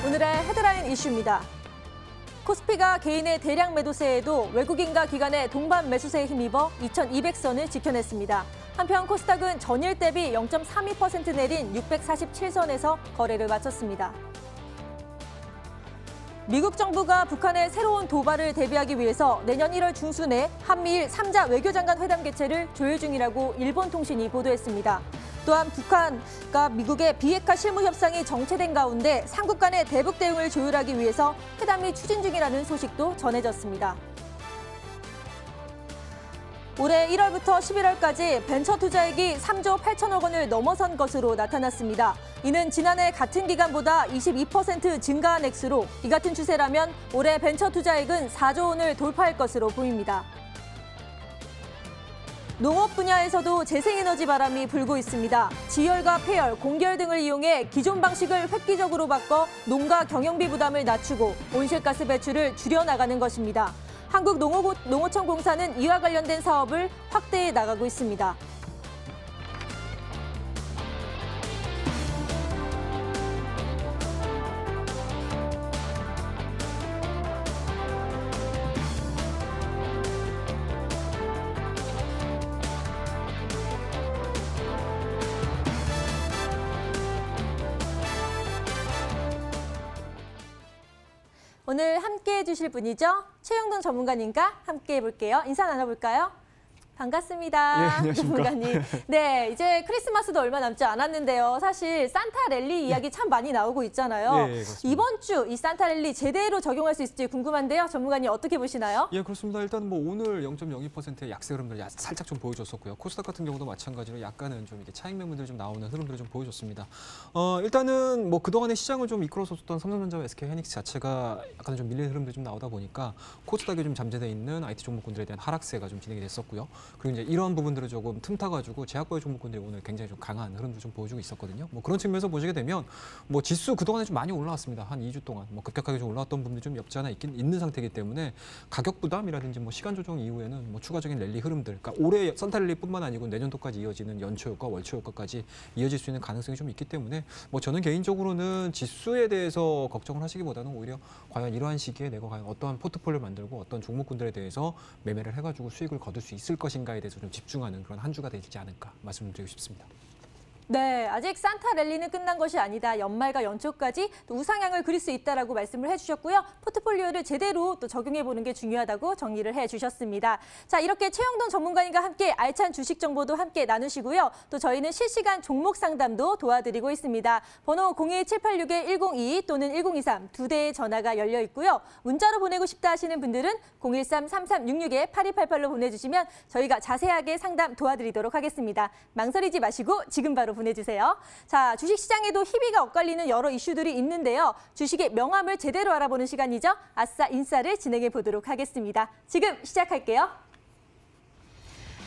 오늘의 헤드라인 이슈입니다. 코스피가 개인의 대량 매도세에도 외국인과 기관의 동반 매수세에 힘입어 2,200선을 지켜냈습니다. 한편 코스닥은 전일 대비 0.32% 내린 647선에서 거래를 마쳤습니다. 미국 정부가 북한의 새로운 도발을 대비하기 위해서 내년 1월 중순에 한미일 3자 외교장관 회담 개최를 조율 중이라고 일본 통신이 보도했습니다. 또한 북한과 미국의 비핵화 실무 협상이 정체된 가운데 삼국 간의 대북 대응을 조율하기 위해서 회담이 추진 중이라는 소식도 전해졌습니다. 올해 1월부터 11월까지 벤처 투자액이 3조 8천억 원을 넘어선 것으로 나타났습니다. 이는 지난해 같은 기간보다 22% 증가한 액수로 이 같은 추세라면 올해 벤처 투자액은 4조 원을 돌파할 것으로 보입니다. 농업 분야에서도 재생에너지 바람이 불고 있습니다. 지열과 폐열, 공결 등을 이용해 기존 방식을 획기적으로 바꿔 농가 경영비 부담을 낮추고 온실가스 배출을 줄여나가는 것입니다. 한국농어촌공사는 이와 관련된 사업을 확대해 나가고 있습니다. 오늘 함께해 주실 분이죠. 최영돈 전문가님과 함께해 볼게요. 인사 나눠볼까요? 반갑습니다. 예, 안녕하십니까. 전문가님. 네, 이제 크리스마스도 얼마 남지 않았는데요. 사실 산타 랠리 이야기 참 많이 나오고 있잖아요. 예, 이번 주 이 산타 랠리 제대로 적용할 수 있을지 궁금한데요. 전문가님 어떻게 보시나요? 예, 그렇습니다. 일단 뭐 오늘 0.02%의 약세 흐름들 살짝 좀 보여줬었고요. 코스닥 같은 경우도 마찬가지로 약간은 좀 이게 차익 매물들이 좀 나오는 흐름들을 좀 보여줬습니다. 일단은 뭐 그동안의 시장을 좀 이끌어줬던 삼성전자와 SK하이닉스 자체가 약간 좀 밀리는 흐름들이 좀 나오다 보니까 코스닥에 좀 잠재돼 있는 IT 종목군들에 대한 하락세가 좀 진행이 됐었고요. 그리고 이제 이런 부분들을 조금 틈타가지고 제약바이오 종목군들이 오늘 굉장히 좀 강한 흐름도 좀 보여주고 있었거든요. 뭐 그런 측면에서 보시게 되면 뭐 지수 그동안에 좀 많이 올라왔습니다. 한 2주 동안 뭐 급격하게 좀 올라왔던 부분들이 좀 없지 않아 있는 상태이기 때문에 가격 부담이라든지 뭐 시간 조정 이후에는 뭐 추가적인 랠리 흐름들, 그러니까 올해 산타 랠리뿐만 아니고 내년도까지 이어지는 연초 효과, 월초 효과까지 이어질 수 있는 가능성이 좀 있기 때문에 뭐 저는 개인적으로는 지수에 대해서 걱정을 하시기보다는 오히려 과연 이러한 시기에 내가 과연 어떠한 포트폴리오를 만들고 어떤 종목군들에 대해서 매매를 해가지고 수익을 거둘 수 있을 것인가에 대해서 좀 집중하는 그런 한 주가 되지 않을까 말씀드리고 싶습니다. 네, 아직 산타 랠리는 끝난 것이 아니다. 연말과 연초까지 또 우상향을 그릴 수 있다라고 말씀을 해주셨고요. 포트폴리오를 제대로 또 적용해보는 게 중요하다고 정리를 해주셨습니다. 자, 이렇게 최영돈 전문가님과 함께 알찬 주식 정보도 함께 나누시고요. 또 저희는 실시간 종목 상담도 도와드리고 있습니다. 번호 01786-102 또는 1023 두 대의 전화가 열려 있고요. 문자로 보내고 싶다 하시는 분들은 013-3366-8288로 보내주시면 저희가 자세하게 상담 도와드리도록 하겠습니다. 망설이지 마시고 지금 바로 보내주세요. 자, 주식시장에도 희비가 엇갈리는 여러 이슈들이 있는데요. 주식의 명암을 제대로 알아보는 시간이죠. 아싸 인싸를 진행해 보도록 하겠습니다. 지금 시작할게요.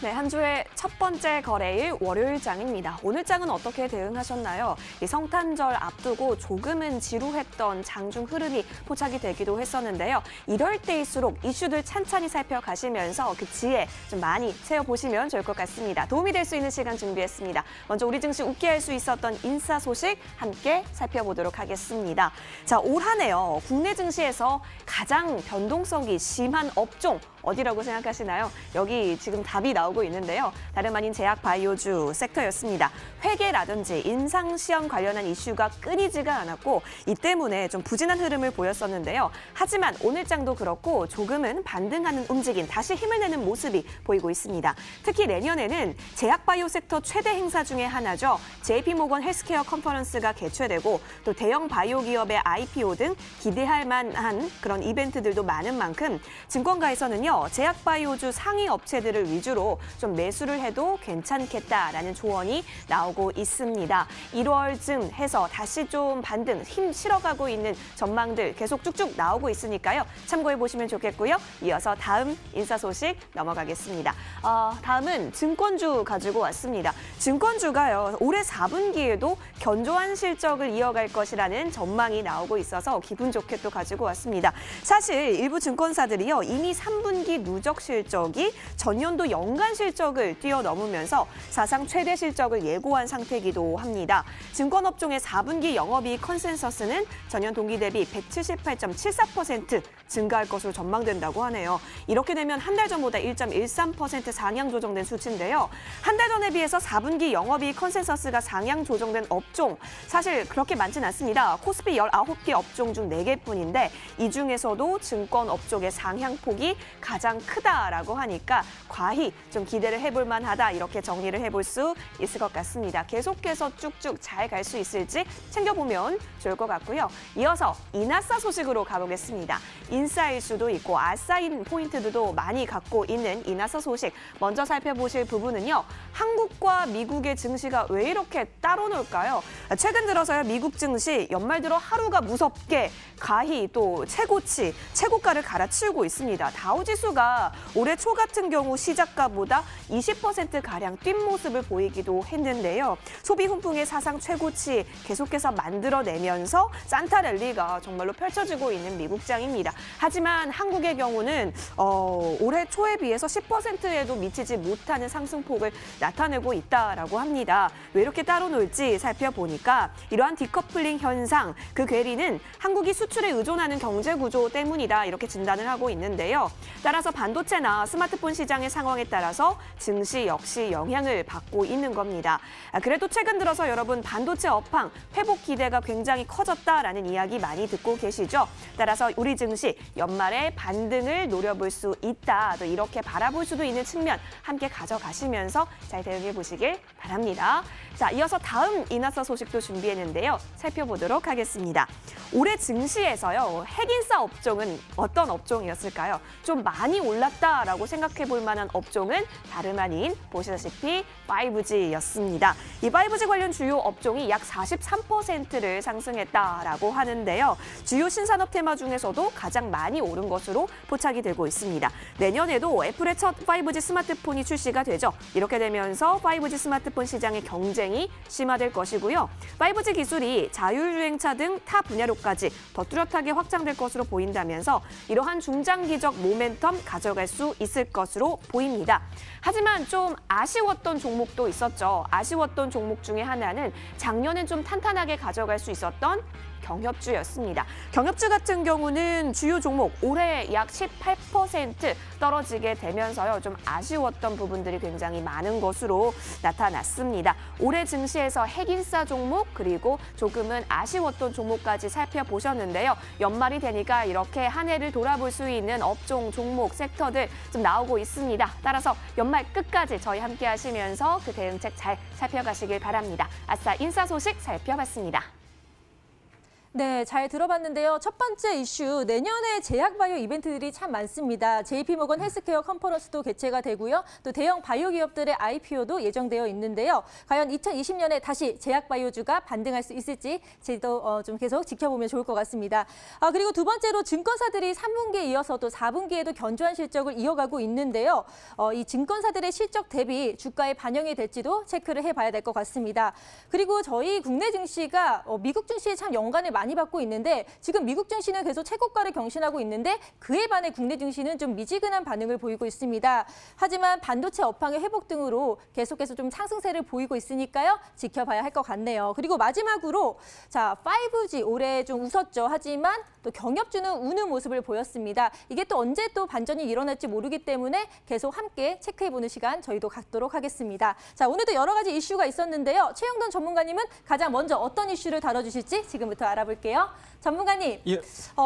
네, 한 주의 첫 번째 거래일 월요일장입니다. 오늘 장은 어떻게 대응하셨나요? 이 성탄절 앞두고 조금은 지루했던 장중 흐름이 포착이 되기도 했었는데요. 이럴 때일수록 이슈들 찬찬히 살펴가시면서 그 지혜 좀 많이 채워보시면 좋을 것 같습니다. 도움이 될 수 있는 시간 준비했습니다. 먼저 우리 증시 웃게 할 수 있었던 인싸 소식 함께 살펴보도록 하겠습니다. 자, 올 한 해요. 국내 증시에서 가장 변동성이 심한 업종 어디라고 생각하시나요? 여기 지금 답이 나오고 있는데요. 다름 아닌 제약 바이오주 섹터였습니다. 회계라든지 임상시험 관련한 이슈가 끊이지가 않았고 이 때문에 좀 부진한 흐름을 보였었는데요. 하지만 오늘장도 그렇고 조금은 반등하는 움직임, 다시 힘을 내는 모습이 보이고 있습니다. 특히 내년에는 제약 바이오 섹터 최대 행사 중에 하나죠. JP모건 헬스케어 컨퍼런스가 개최되고 또 대형 바이오 기업의 IPO 등 기대할 만한 그런 이벤트들도 많은 만큼 증권가에서는요. 제약 바이오주 상위 업체들을 위주로 좀 매수를 해도 괜찮겠다라는 조언이 나오고 있습니다. 1월쯤 해서 다시 좀 반등, 힘 실어가고 있는 전망들 계속 쭉쭉 나오고 있으니까요. 참고해 보시면 좋겠고요. 이어서 다음 인사 소식 넘어가겠습니다. 다음은 증권주 가지고 왔습니다. 증권주가요. 올해 4분기에도 견조한 실적을 이어갈 것이라는 전망이 나오고 있어서 기분 좋게 또 가지고 왔습니다. 사실 일부 증권사들이요. 이미 3분기 4분기 누적 실적이 전년도 연간 실적을 뛰어넘으면서 사상 최대 실적을 예고한 상태이기도 합니다. 증권업종의 4분기 영업이익 컨센서스는 전년 동기 대비 178.74% 증가할 것으로 전망된다고 하네요. 이렇게 되면 한 달 전보다 1.13% 상향 조정된 수치인데요. 한 달 전에 비해서 4분기 영업이익 컨센서스가 상향 조정된 업종, 사실 그렇게 많진 않습니다. 코스피 19개 업종 중 4개뿐인데 이 중에서도 증권업종의 상향폭이 가장 크다라고 하니까 과히 좀 기대를 해볼 만하다, 이렇게 정리를 해볼 수 있을 것 같습니다. 계속해서 쭉쭉 잘 갈 수 있을지 챙겨보면 좋을 것 같고요. 이어서 인하사 소식으로 가보겠습니다. 인싸일 수도 있고 아싸인 포인트들도 많이 갖고 있는 인하사 소식. 먼저 살펴보실 부분은요. 한국과 미국의 증시가 왜 이렇게 따로 놀까요? 최근 들어서요. 미국 증시 연말 들어 하루가 무섭게 가히 또 최고치, 최고가를 갈아치우고 있습니다. 다우지수가 올해 초 같은 경우 시작가보다 20%가량 뛴 모습을 보이기도 했는데요. 소비 훈풍의 사상 최고치 계속해서 만들어내면서 산타 랠리가 정말로 펼쳐지고 있는 미국장입니다. 하지만 한국의 경우는 올해 초에 비해서 10%에도 미치지 못하는 상승폭을 나타내고 있다라고 합니다. 왜 이렇게 따로 놀지 살펴보니까 이러한 디커플링 현상, 그 괴리는 한국이 수출에 의존하는 경제 구조 때문이다, 이렇게 진단을 하고 있는데요. 따라서 반도체나 스마트폰 시장의 상황에 따라서 증시 역시 영향을 받고 있는 겁니다. 그래도 최근 들어서 여러분 반도체 업황 회복 기대가 굉장히 커졌다라는 이야기 많이 듣고 계시죠. 따라서 우리 증시 연말에 반등을 노려볼 수 있다, 또 이렇게 바라볼 수도 있는 측면 함께 가져가시면서 잘 대응해 보시길 바랍니다. 자, 이어서 다음 인하사 소식도 준비했는데요. 살펴보도록 하겠습니다. 올해 증시에서요, 핵인싸 업종은 어떤 업종이었을까요? 좀 많이 올랐다라고 생각해 볼 만한 업종은 다름 아닌 보시다시피 5G였습니다. 이 5G 관련 주요 업종이 약 43%를 상승했다라고 하는데요. 주요 신산업 테마 중에서도 가장 많이 오른 것으로 포착이 되고 있습니다. 내년에도 애플의 첫 5G 스마트폰이 출시가 되죠. 이렇게 되면서 5G 스마트폰 시장의 경쟁이 심화될 것이고요. 5G 기술이 자율주행차 등 타 분야로까지 더 뚜렷하게 확장될 것으로 보인다면서 이러한 중장기적 모멘텀 가져갈 수 있을 것으로 보입니다. 하지만 좀 아쉬웠던 종목도 있었죠. 아쉬웠던 종목 중에 하나는 작년엔 좀 탄탄하게 가져갈 수 있었던 경협주였습니다. 경협주 같은 경우는 주요 종목 올해 약 18% 떨어지게 되면서요. 좀 아쉬웠던 부분들이 굉장히 많은 것으로 나타났습니다. 올해 증시에서 핵인싸 종목 그리고 조금은 아쉬웠던 종목까지 살펴보셨는데요. 연말이 되니까 이렇게 한 해를 돌아볼 수 있는 업종, 종목, 섹터들 좀 나오고 있습니다. 따라서 연말 끝까지 저희 함께 하시면서 그 대응책 잘 살펴가시길 바랍니다. 아싸 인싸 소식 살펴봤습니다. 네, 잘 들어봤는데요. 첫 번째 이슈, 내년에 제약바이오 이벤트들이 참 많습니다. JP모건 헬스케어 컨퍼런스도 개최가 되고요. 또 대형 바이오 기업들의 IPO도 예정되어 있는데요. 과연 2020년에 다시 제약바이오주가 반등할 수 있을지 저희도 좀 계속 지켜보면 좋을 것 같습니다. 그리고 두 번째로 증권사들이 3분기에 이어서도 4분기에도 견조한 실적을 이어가고 있는데요. 이 증권사들의 실적 대비 주가에 반영이 될지도 체크를 해봐야 될 것 같습니다. 그리고 저희 국내 증시가 미국 증시에 참 연관을 많이 받고 있는데 지금 미국 증시는 계속 최고가를 경신하고 있는데 그에 반해 국내 증시는 좀 미지근한 반응을 보이고 있습니다. 하지만 반도체 업황의 회복 등으로 계속해서 좀 상승세를 보이고 있으니까요. 지켜봐야 할 것 같네요. 그리고 마지막으로 자 5G 올해 좀 웃었죠. 하지만 또 경협주는 우는 모습을 보였습니다. 이게 또 언제 또 반전이 일어날지 모르기 때문에 계속 함께 체크해보는 시간 저희도 갖도록 하겠습니다. 자 오늘도 여러 가지 이슈가 있었는데요. 최영돈 전문가님은 가장 먼저 어떤 이슈를 다뤄주실지 지금부터 알아볼게요. 전문가님, 예.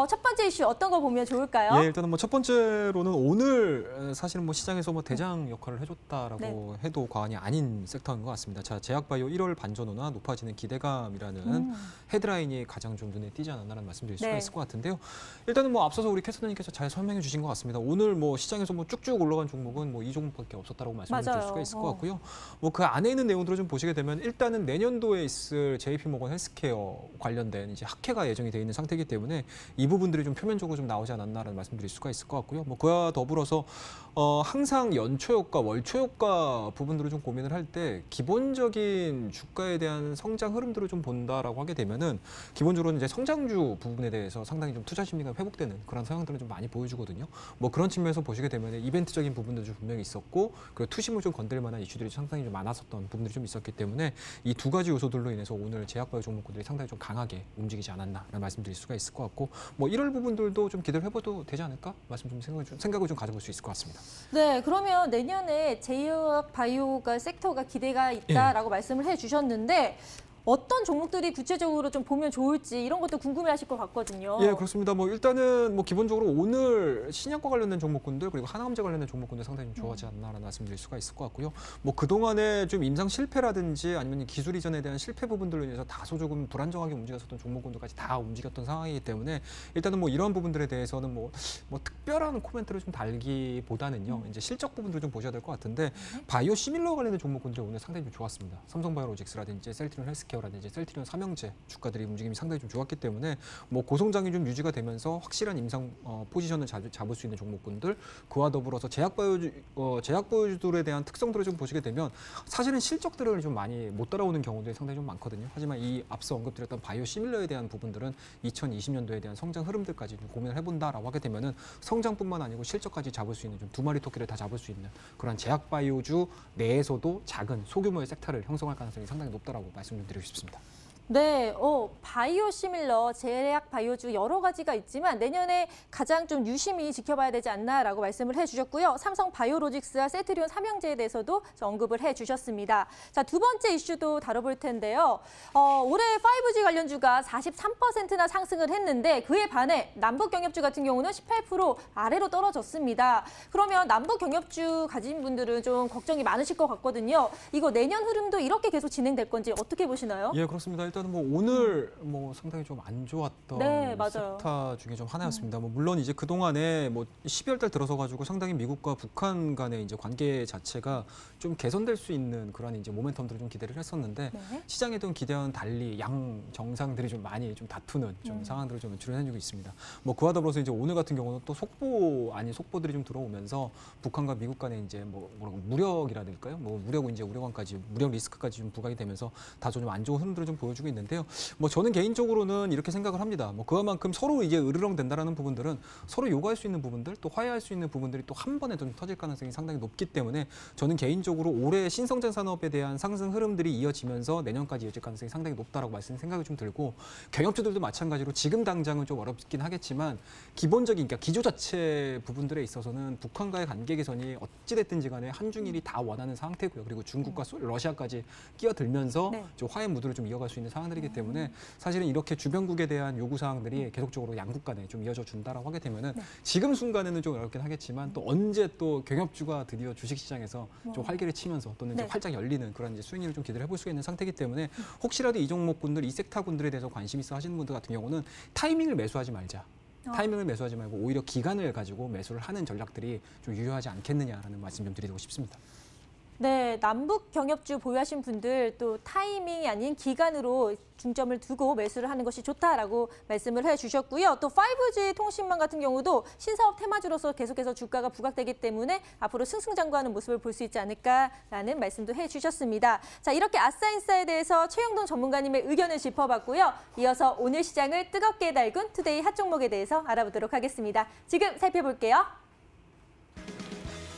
첫 번째 이슈 어떤 거 보면 좋을까요? 예, 일단은 뭐 첫 번째로는 오늘 사실은 뭐 시장에서 뭐 대장 역할을 해줬다라고 네. 해도 과언이 아닌 섹터인 것 같습니다. 자, 제약바이오 1월 반전호나 높아지는 기대감이라는 헤드라인이 가장 좀 눈에 띄지 않았나라는 말씀드릴 수가 네. 있을 것 같은데요. 일단은 뭐 앞서서 우리 캐스터님께서 잘 설명해 주신 것 같습니다. 오늘 뭐 시장에서 뭐 쭉쭉 올라간 종목은 뭐 이 종목밖에 없었다라고 말씀을 드릴 맞아요. 수가 있을 것 같고요. 뭐 그 안에 있는 내용들을 좀 보시게 되면 일단은 내년도에 있을 JP모건 헬스케어 관련된 이제 학회가 예정이 되어 있는 상태이기 때문에 이 부분들이 좀 표면적으로 좀 나오지 않았나라는 말씀드릴 수가 있을 것 같고요. 뭐 그와 더불어서 항상 연초효과, 월초효과 부분들을 좀 고민을 할 때 기본적인 주가에 대한 성장 흐름들을 좀 본다라고 하게 되면은 기본적으로는 이제 성장주 부분에 대해서 상당히 좀 투자 심리가 회복되는 그런 상황들을 좀 많이 보여주거든요. 뭐 그런 측면에서 보시게 되면 이벤트적인 부분들도 좀 분명히 있었고 그리고 투심을 좀 건들 만한 이슈들이 상당히 좀 많았었던 부분들이 좀 있었기 때문에 이 두 가지 요소들로 인해서 오늘 제약바이오 종목군들이 상당히 좀 강하게 움직이지 않았나라는 말씀드릴 수가 있을 것 같고 뭐 이럴 부분들도 좀 기대를 해봐도 되지 않을까 말씀 좀 생각을 좀 가져볼 수 있을 것 같습니다. 네, 그러면 내년에 제약 바이오가 섹터가 기대가 있다라고 말씀을 해주셨는데 어떤 종목들이 구체적으로 좀 보면 좋을지 이런 것도 궁금해하실 것 같거든요. 예, 그렇습니다. 뭐 일단은 뭐 기본적으로 오늘 신약과 관련된 종목군들 그리고 하나암제 관련된 종목군들 상당히 좀 좋아하지 않나라는 말씀드릴 수가 있을 것 같고요. 뭐 그동안에 좀 임상 실패라든지 아니면 기술 이전에 대한 실패 부분들로 인해서 다소 조금 불안정하게 움직였었던 종목군들까지 다 움직였던 상황이기 때문에 일단은 뭐 이런 부분들에 대해서는 뭐 특별한 코멘트를 좀 달기보다는요. 이제 실적 부분들을 좀 보셔야 될 것 같은데 바이오 시밀러 관련된 종목군들이 오늘 상당히 좀 좋았습니다. 삼성바이오로직스라든지 셀트리온 헬스케어라든지 셀트리온 삼형제 주가들이 움직임이 상당히 좀 좋았기 때문에 뭐 고성장이 좀 유지가 되면서 확실한 임상 포지션을 잡을 수 있는 종목군들 그와 더불어서 제약바이오주들에 대한 특성들을 좀 보시게 되면 사실은 실적들을 좀 많이 못 따라오는 경우들이 상당히 좀 많거든요. 하지만 이 앞서 언급드렸던 바이오 시밀러에 대한 부분들은 2020년도에 대한 성장 흐름들까지 좀 고민을 해본다라고 하게 되면은 성장뿐만 아니고 실적까지 잡을 수 있는 좀 두 마리 토끼를 다 잡을 수 있는 그런 제약바이오주 내에서도 작은 소규모의 섹터를 형성할 가능성이 상당히 높다라고 말씀 좀 드리고 싶습니다. 네, 바이오 시밀러, 제약 바이오주 여러 가지가 있지만 내년에 가장 좀 유심히 지켜봐야 되지 않나라고 말씀을 해주셨고요. 삼성 바이오로직스와 셀트리온 삼형제에 대해서도 언급을 해주셨습니다. 자, 두 번째 이슈도 다뤄볼 텐데요. 올해 5G 관련주가 43%나 상승을 했는데 그에 반해 남북 경협주 같은 경우는 18% 아래로 떨어졌습니다. 그러면 남북 경협주 가진 분들은 좀 걱정이 많으실 것 같거든요. 이거 내년 흐름도 이렇게 계속 진행될 건지 어떻게 보시나요? 예, 그렇습니다. 일단은 뭐 오늘 뭐 상당히 좀 안 좋았던 네, 맞아요. 섹터 중에 좀 하나였습니다. 뭐 물론 이제 그 동안에 뭐 12월 달 들어서 가지고 상당히 미국과 북한 간의 이제 관계 자체가 좀 개선될 수 있는 그런 이제 모멘텀들을 좀 기대를 했었는데 네. 시장에 좀 기대와는 달리 양 정상들이 좀 많이 좀 다투는 좀 상황들을 좀 연출해내고 있습니다. 뭐 그와 더불어서 이제 오늘 같은 경우는 또 속보 아닌 속보들이 좀 들어오면서 북한과 미국 간에 이제 뭐 뭐라고 무력이라 될까요? 뭐 무력 이제 우려관까지 무력 리스크까지 좀 부각이 되면서 다소 좀 안 좋은 흐름들을 좀 보여주고 있는데요. 뭐 저는 개인적으로는 이렇게 생각을 합니다. 뭐 그만큼 서로 이제 으르렁 된다라는 부분들은 서로 요구할 수 있는 부분들 또 화해할 수 있는 부분들이 또 한 번에 좀 터질 가능성이 상당히 높기 때문에 저는 개인적으로 올해 신성장 산업에 대한 상승 흐름들이 이어지면서 내년까지 이어질 가능성이 상당히 높다라고 생각이 좀 들고 경협주들도 마찬가지로 지금 당장은 좀 어렵긴 하겠지만 기본적인 그러니까 기조 자체 부분들에 있어서는 북한과의 관계 개선이 어찌됐든지 간에 한중일이 다 원하는 상태고요. 그리고 중국과 러시아까지 끼어들면서 네. 좀 화해 무드를 좀 이어갈 수 있는 상황들이기 때문에 사실은 이렇게 주변국에 대한 요구 사항들이 계속적으로 양국 간에 좀 이어져 준다라고 하게 되면은 지금 순간에는 좀 어렵긴 하겠지만 또 언제 또 경협주가 드디어 주식시장에서 좀 활기를 치면서 또는 이제 네. 활짝 열리는 그런 이제 수익률을 좀 기대를 해볼 수가 있는 상태이기 때문에 혹시라도 이 종목군들, 이 섹터군들에 대해서 관심 있어 하시는 분들 같은 경우는 타이밍을 매수하지 말자. 타이밍을 매수하지 말고 오히려 기간을 가지고 매수를 하는 전략들이 좀 유효하지 않겠느냐라는 말씀 좀 드리고 싶습니다. 네, 남북 경협주 보유하신 분들 또 타이밍이 아닌 기간으로 중점을 두고 매수를 하는 것이 좋다라고 말씀을 해주셨고요. 또 5G 통신망 같은 경우도 신사업 테마주로서 계속해서 주가가 부각되기 때문에 앞으로 승승장구하는 모습을 볼 수 있지 않을까라는 말씀도 해주셨습니다. 자, 이렇게 아싸인싸에 대해서 최영돈 전문가님의 의견을 짚어봤고요. 이어서 오늘 시장을 뜨겁게 달군 투데이 핫 종목에 대해서 알아보도록 하겠습니다. 지금 살펴볼게요.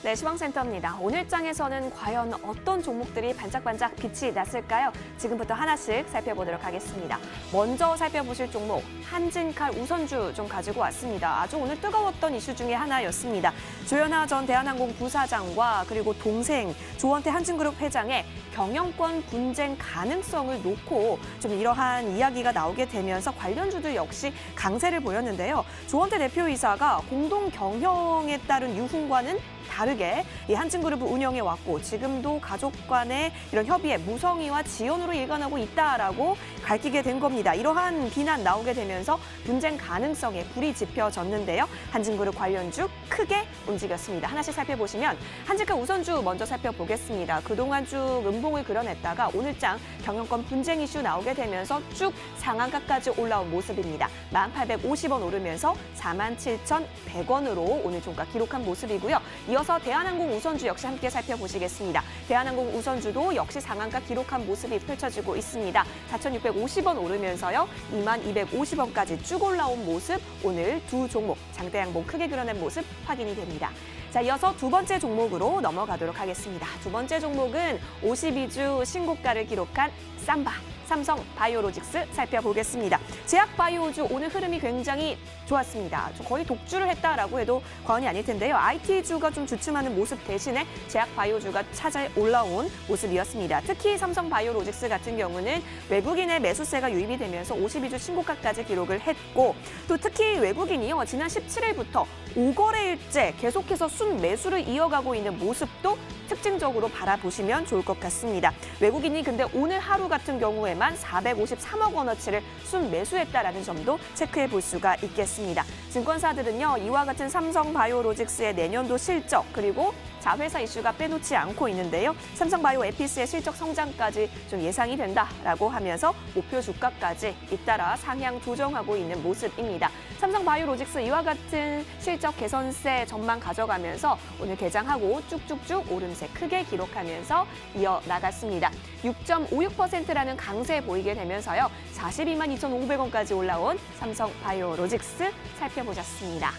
네, 시황센터입니다. 오늘 장에서는 과연 어떤 종목들이 반짝반짝 빛이 났을까요? 지금부터 하나씩 살펴보도록 하겠습니다. 먼저 살펴보실 종목, 한진칼 우선주 좀 가지고 왔습니다. 아주 오늘 뜨거웠던 이슈 중에 하나였습니다. 조현아 전 대한항공 부사장과 그리고 동생 조원태 한진그룹 회장의 경영권 분쟁 가능성을 놓고 좀 이러한 이야기가 나오게 되면서 관련주들 역시 강세를 보였는데요. 조원태 대표이사가 공동 경영에 따른 유흥과는 다르게 이 한진그룹을 운영해 왔고 지금도 가족 간의 이런 협의에 무성의와 지연으로 일관하고 있다라고 밝히게 된 겁니다. 이러한 비난 나오게 되면서 분쟁 가능성에 불이 지펴졌는데요. 한진그룹 관련주 크게 움직였습니다. 하나씩 살펴보시면 한진카 우선주 먼저 살펴보겠습니다. 그동안 쭉 음봉을 그려냈다가 오늘장 경영권 분쟁 이슈 나오게 되면서 쭉 상한가까지 올라온 모습입니다. 1,850원 오르면서 47,100원으로 오늘 종가 기록한 모습이고요. 이어서 대한항공 우선주 역시 함께 살펴보시겠습니다. 대한항공 우선주도 역시 상한가 기록한 모습이 펼쳐지고 있습니다. 4,650원 오르면서요. 2250원까지 쭉 올라온 모습, 오늘 두 종목 장대양봉 크게 그려낸 모습 확인이 됩니다. 자, 이어서 두 번째 종목으로 넘어가도록 하겠습니다. 두 번째 종목은 52주 신고가를 기록한 삼바. 삼성 바이오로직스 살펴보겠습니다. 제약 바이오주 오늘 흐름이 굉장히 좋았습니다. 거의 독주를 했다라고 해도 과언이 아닐 텐데요. IT주가 좀 주춤하는 모습 대신에 제약 바이오주가 찾아 올라온 모습이었습니다. 특히 삼성 바이오로직스 같은 경우는 외국인의 매수세가 유입이 되면서 52주 신고가까지 기록을 했고 또 특히 외국인이요. 지난 17일부터 5거래일째 계속해서 순매수를 이어가고 있는 모습도 특징적으로 바라보시면 좋을 것 같습니다. 외국인이 근데 오늘 하루 같은 경우에만 453억 원어치를 순매수했다라는 점도 체크해 볼 수가 있겠습니다. 증권사들은요, 이와 같은 삼성 바이오로직스의 내년도 실적 그리고 자회사 이슈가 빼놓지 않고 있는데요. 삼성바이오 에피스의 실적 성장까지 좀 예상이 된다라고 하면서 목표 주가까지 잇따라 상향 조정하고 있는 모습입니다. 삼성바이오로직스 이와 같은 실적 개선세 전망 가져가면서 오늘 개장하고 쭉쭉쭉 오름세 크게 기록하면서 이어나갔습니다. 6.56%라는 강세 보이게 되면서요. 42만 2,500원까지 올라온 삼성바이오로직스 살펴보셨습니다.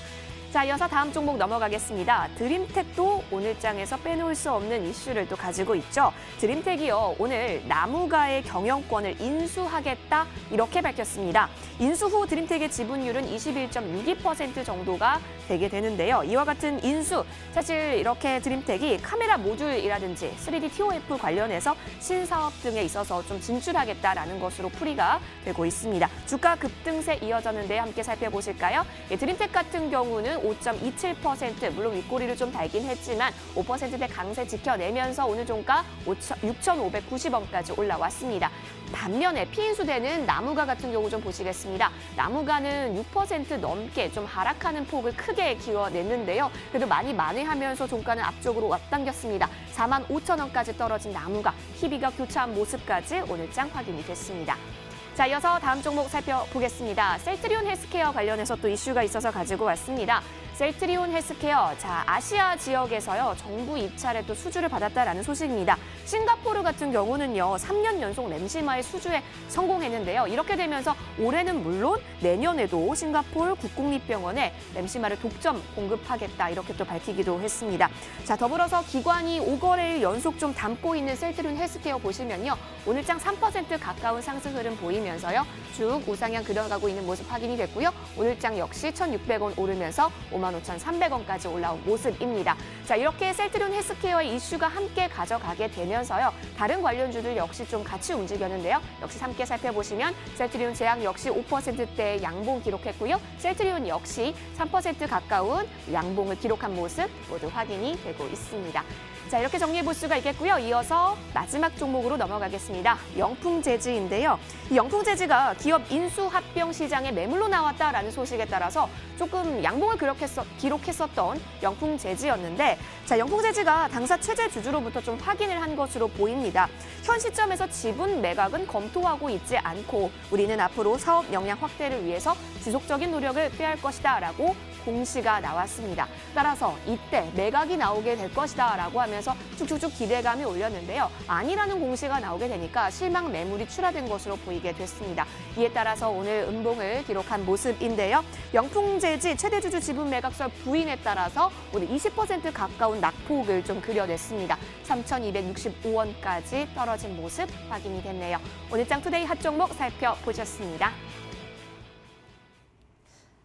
자, 이어서 다음 종목 넘어가겠습니다. 드림텍도 오늘장에서 빼놓을 수 없는 이슈를 또 가지고 있죠. 드림텍이요, 오늘 나무가의 경영권을 인수하겠다 이렇게 밝혔습니다. 인수 후 드림텍의 지분율은 21.62% 정도가 되게 되는데요. 이와 같은 인수, 사실 이렇게 드림텍이 카메라 모듈이라든지 3D TOF 관련해서 신사업 등에 있어서 좀 진출하겠다라는 것으로 풀이가 되고 있습니다. 주가 급등세 이어졌는데 함께 살펴보실까요? 드림텍 같은 경우는 5.27%, 물론 윗꼬리를 좀 달긴 했지만 5%대 강세 지켜내면서 오늘 종가 6,590원까지 올라왔습니다. 반면에 피인수되는 나무가 같은 경우 좀 보시겠습니다. 나무가는 6% 넘게 좀 하락하는 폭을 크게 기워냈는데요. 그래도 많이 만회하면서 종가는 앞쪽으로 앞당겼습니다. 45,000원까지 떨어진 나무가 희비가 교차한 모습까지 오늘장 확인이 됐습니다. 자, 이어서 다음 종목 살펴보겠습니다. 셀트리온 헬스케어 관련해서 또 이슈가 있어서 가지고 왔습니다. 셀트리온 헬스케어, 자, 아시아 지역에서요, 정부 입찰에 또 수주를 받았다라는 소식입니다. 싱가포르 같은 경우는요, 3년 연속 램시마의 수주에 성공했는데요. 이렇게 되면서 올해는 물론 내년에도 싱가포르 국공립병원에 램시마를 독점 공급하겠다, 이렇게 또 밝히기도 했습니다. 자, 더불어서 기관이 5거래일 연속 좀 담고 있는 셀트리온 헬스케어 보시면요, 오늘장 3% 가까운 상승 흐름 보이면서요, 쭉 우상향 그려가고 있는 모습 확인이 됐고요. 오늘장 역시 1,600원 오르면서 55,300원까지 올라온 모습입니다. 자, 이렇게 셀트리온 헬스케어의 이슈가 함께 가져가게 되면서요. 다른 관련주들 역시 좀 같이 움직였는데요. 역시 함께 살펴보시면 셀트리온 제약 역시 5%대의 양봉 기록했고요. 셀트리온 역시 3% 가까운 양봉을 기록한 모습 모두 확인이 되고 있습니다. 자, 이렇게 정리해 볼 수가 있겠고요. 이어서 마지막 종목으로 넘어가겠습니다. 영풍재지인데요. 이 영풍재지가 기업 인수 합병 시장에 매물로 나왔다라는 소식에 따라서 조금 양봉을 기록했었던 영풍재지였는데, 자, 영풍재지가 당사 최대 주주로부터 좀 확인을 한 것으로 보입니다. 현 시점에서 지분 매각은 검토하고 있지 않고 우리는 앞으로 사업 역량 확대를 위해서 지속적인 노력을 꾀할 것이다라고 공시가 나왔습니다. 따라서 이때 매각이 나오게 될 것이다라고 하면서 쭉쭉쭉 기대감이 올렸는데요. 아니라는 공시가 나오게 되니까 실망 매물이 출하된 것으로 보이게 됐습니다. 이에 따라서 오늘 음봉을 기록한 모습인데요. 영풍재지 최대 주주 지분 매각설 부인에 따라서 오늘 20% 가까운 낙폭을 좀 그려냈습니다. 3,265원까지 떨어진 모습 확인이 됐네요. 오늘장 투데이 핫 종목 살펴보셨습니다.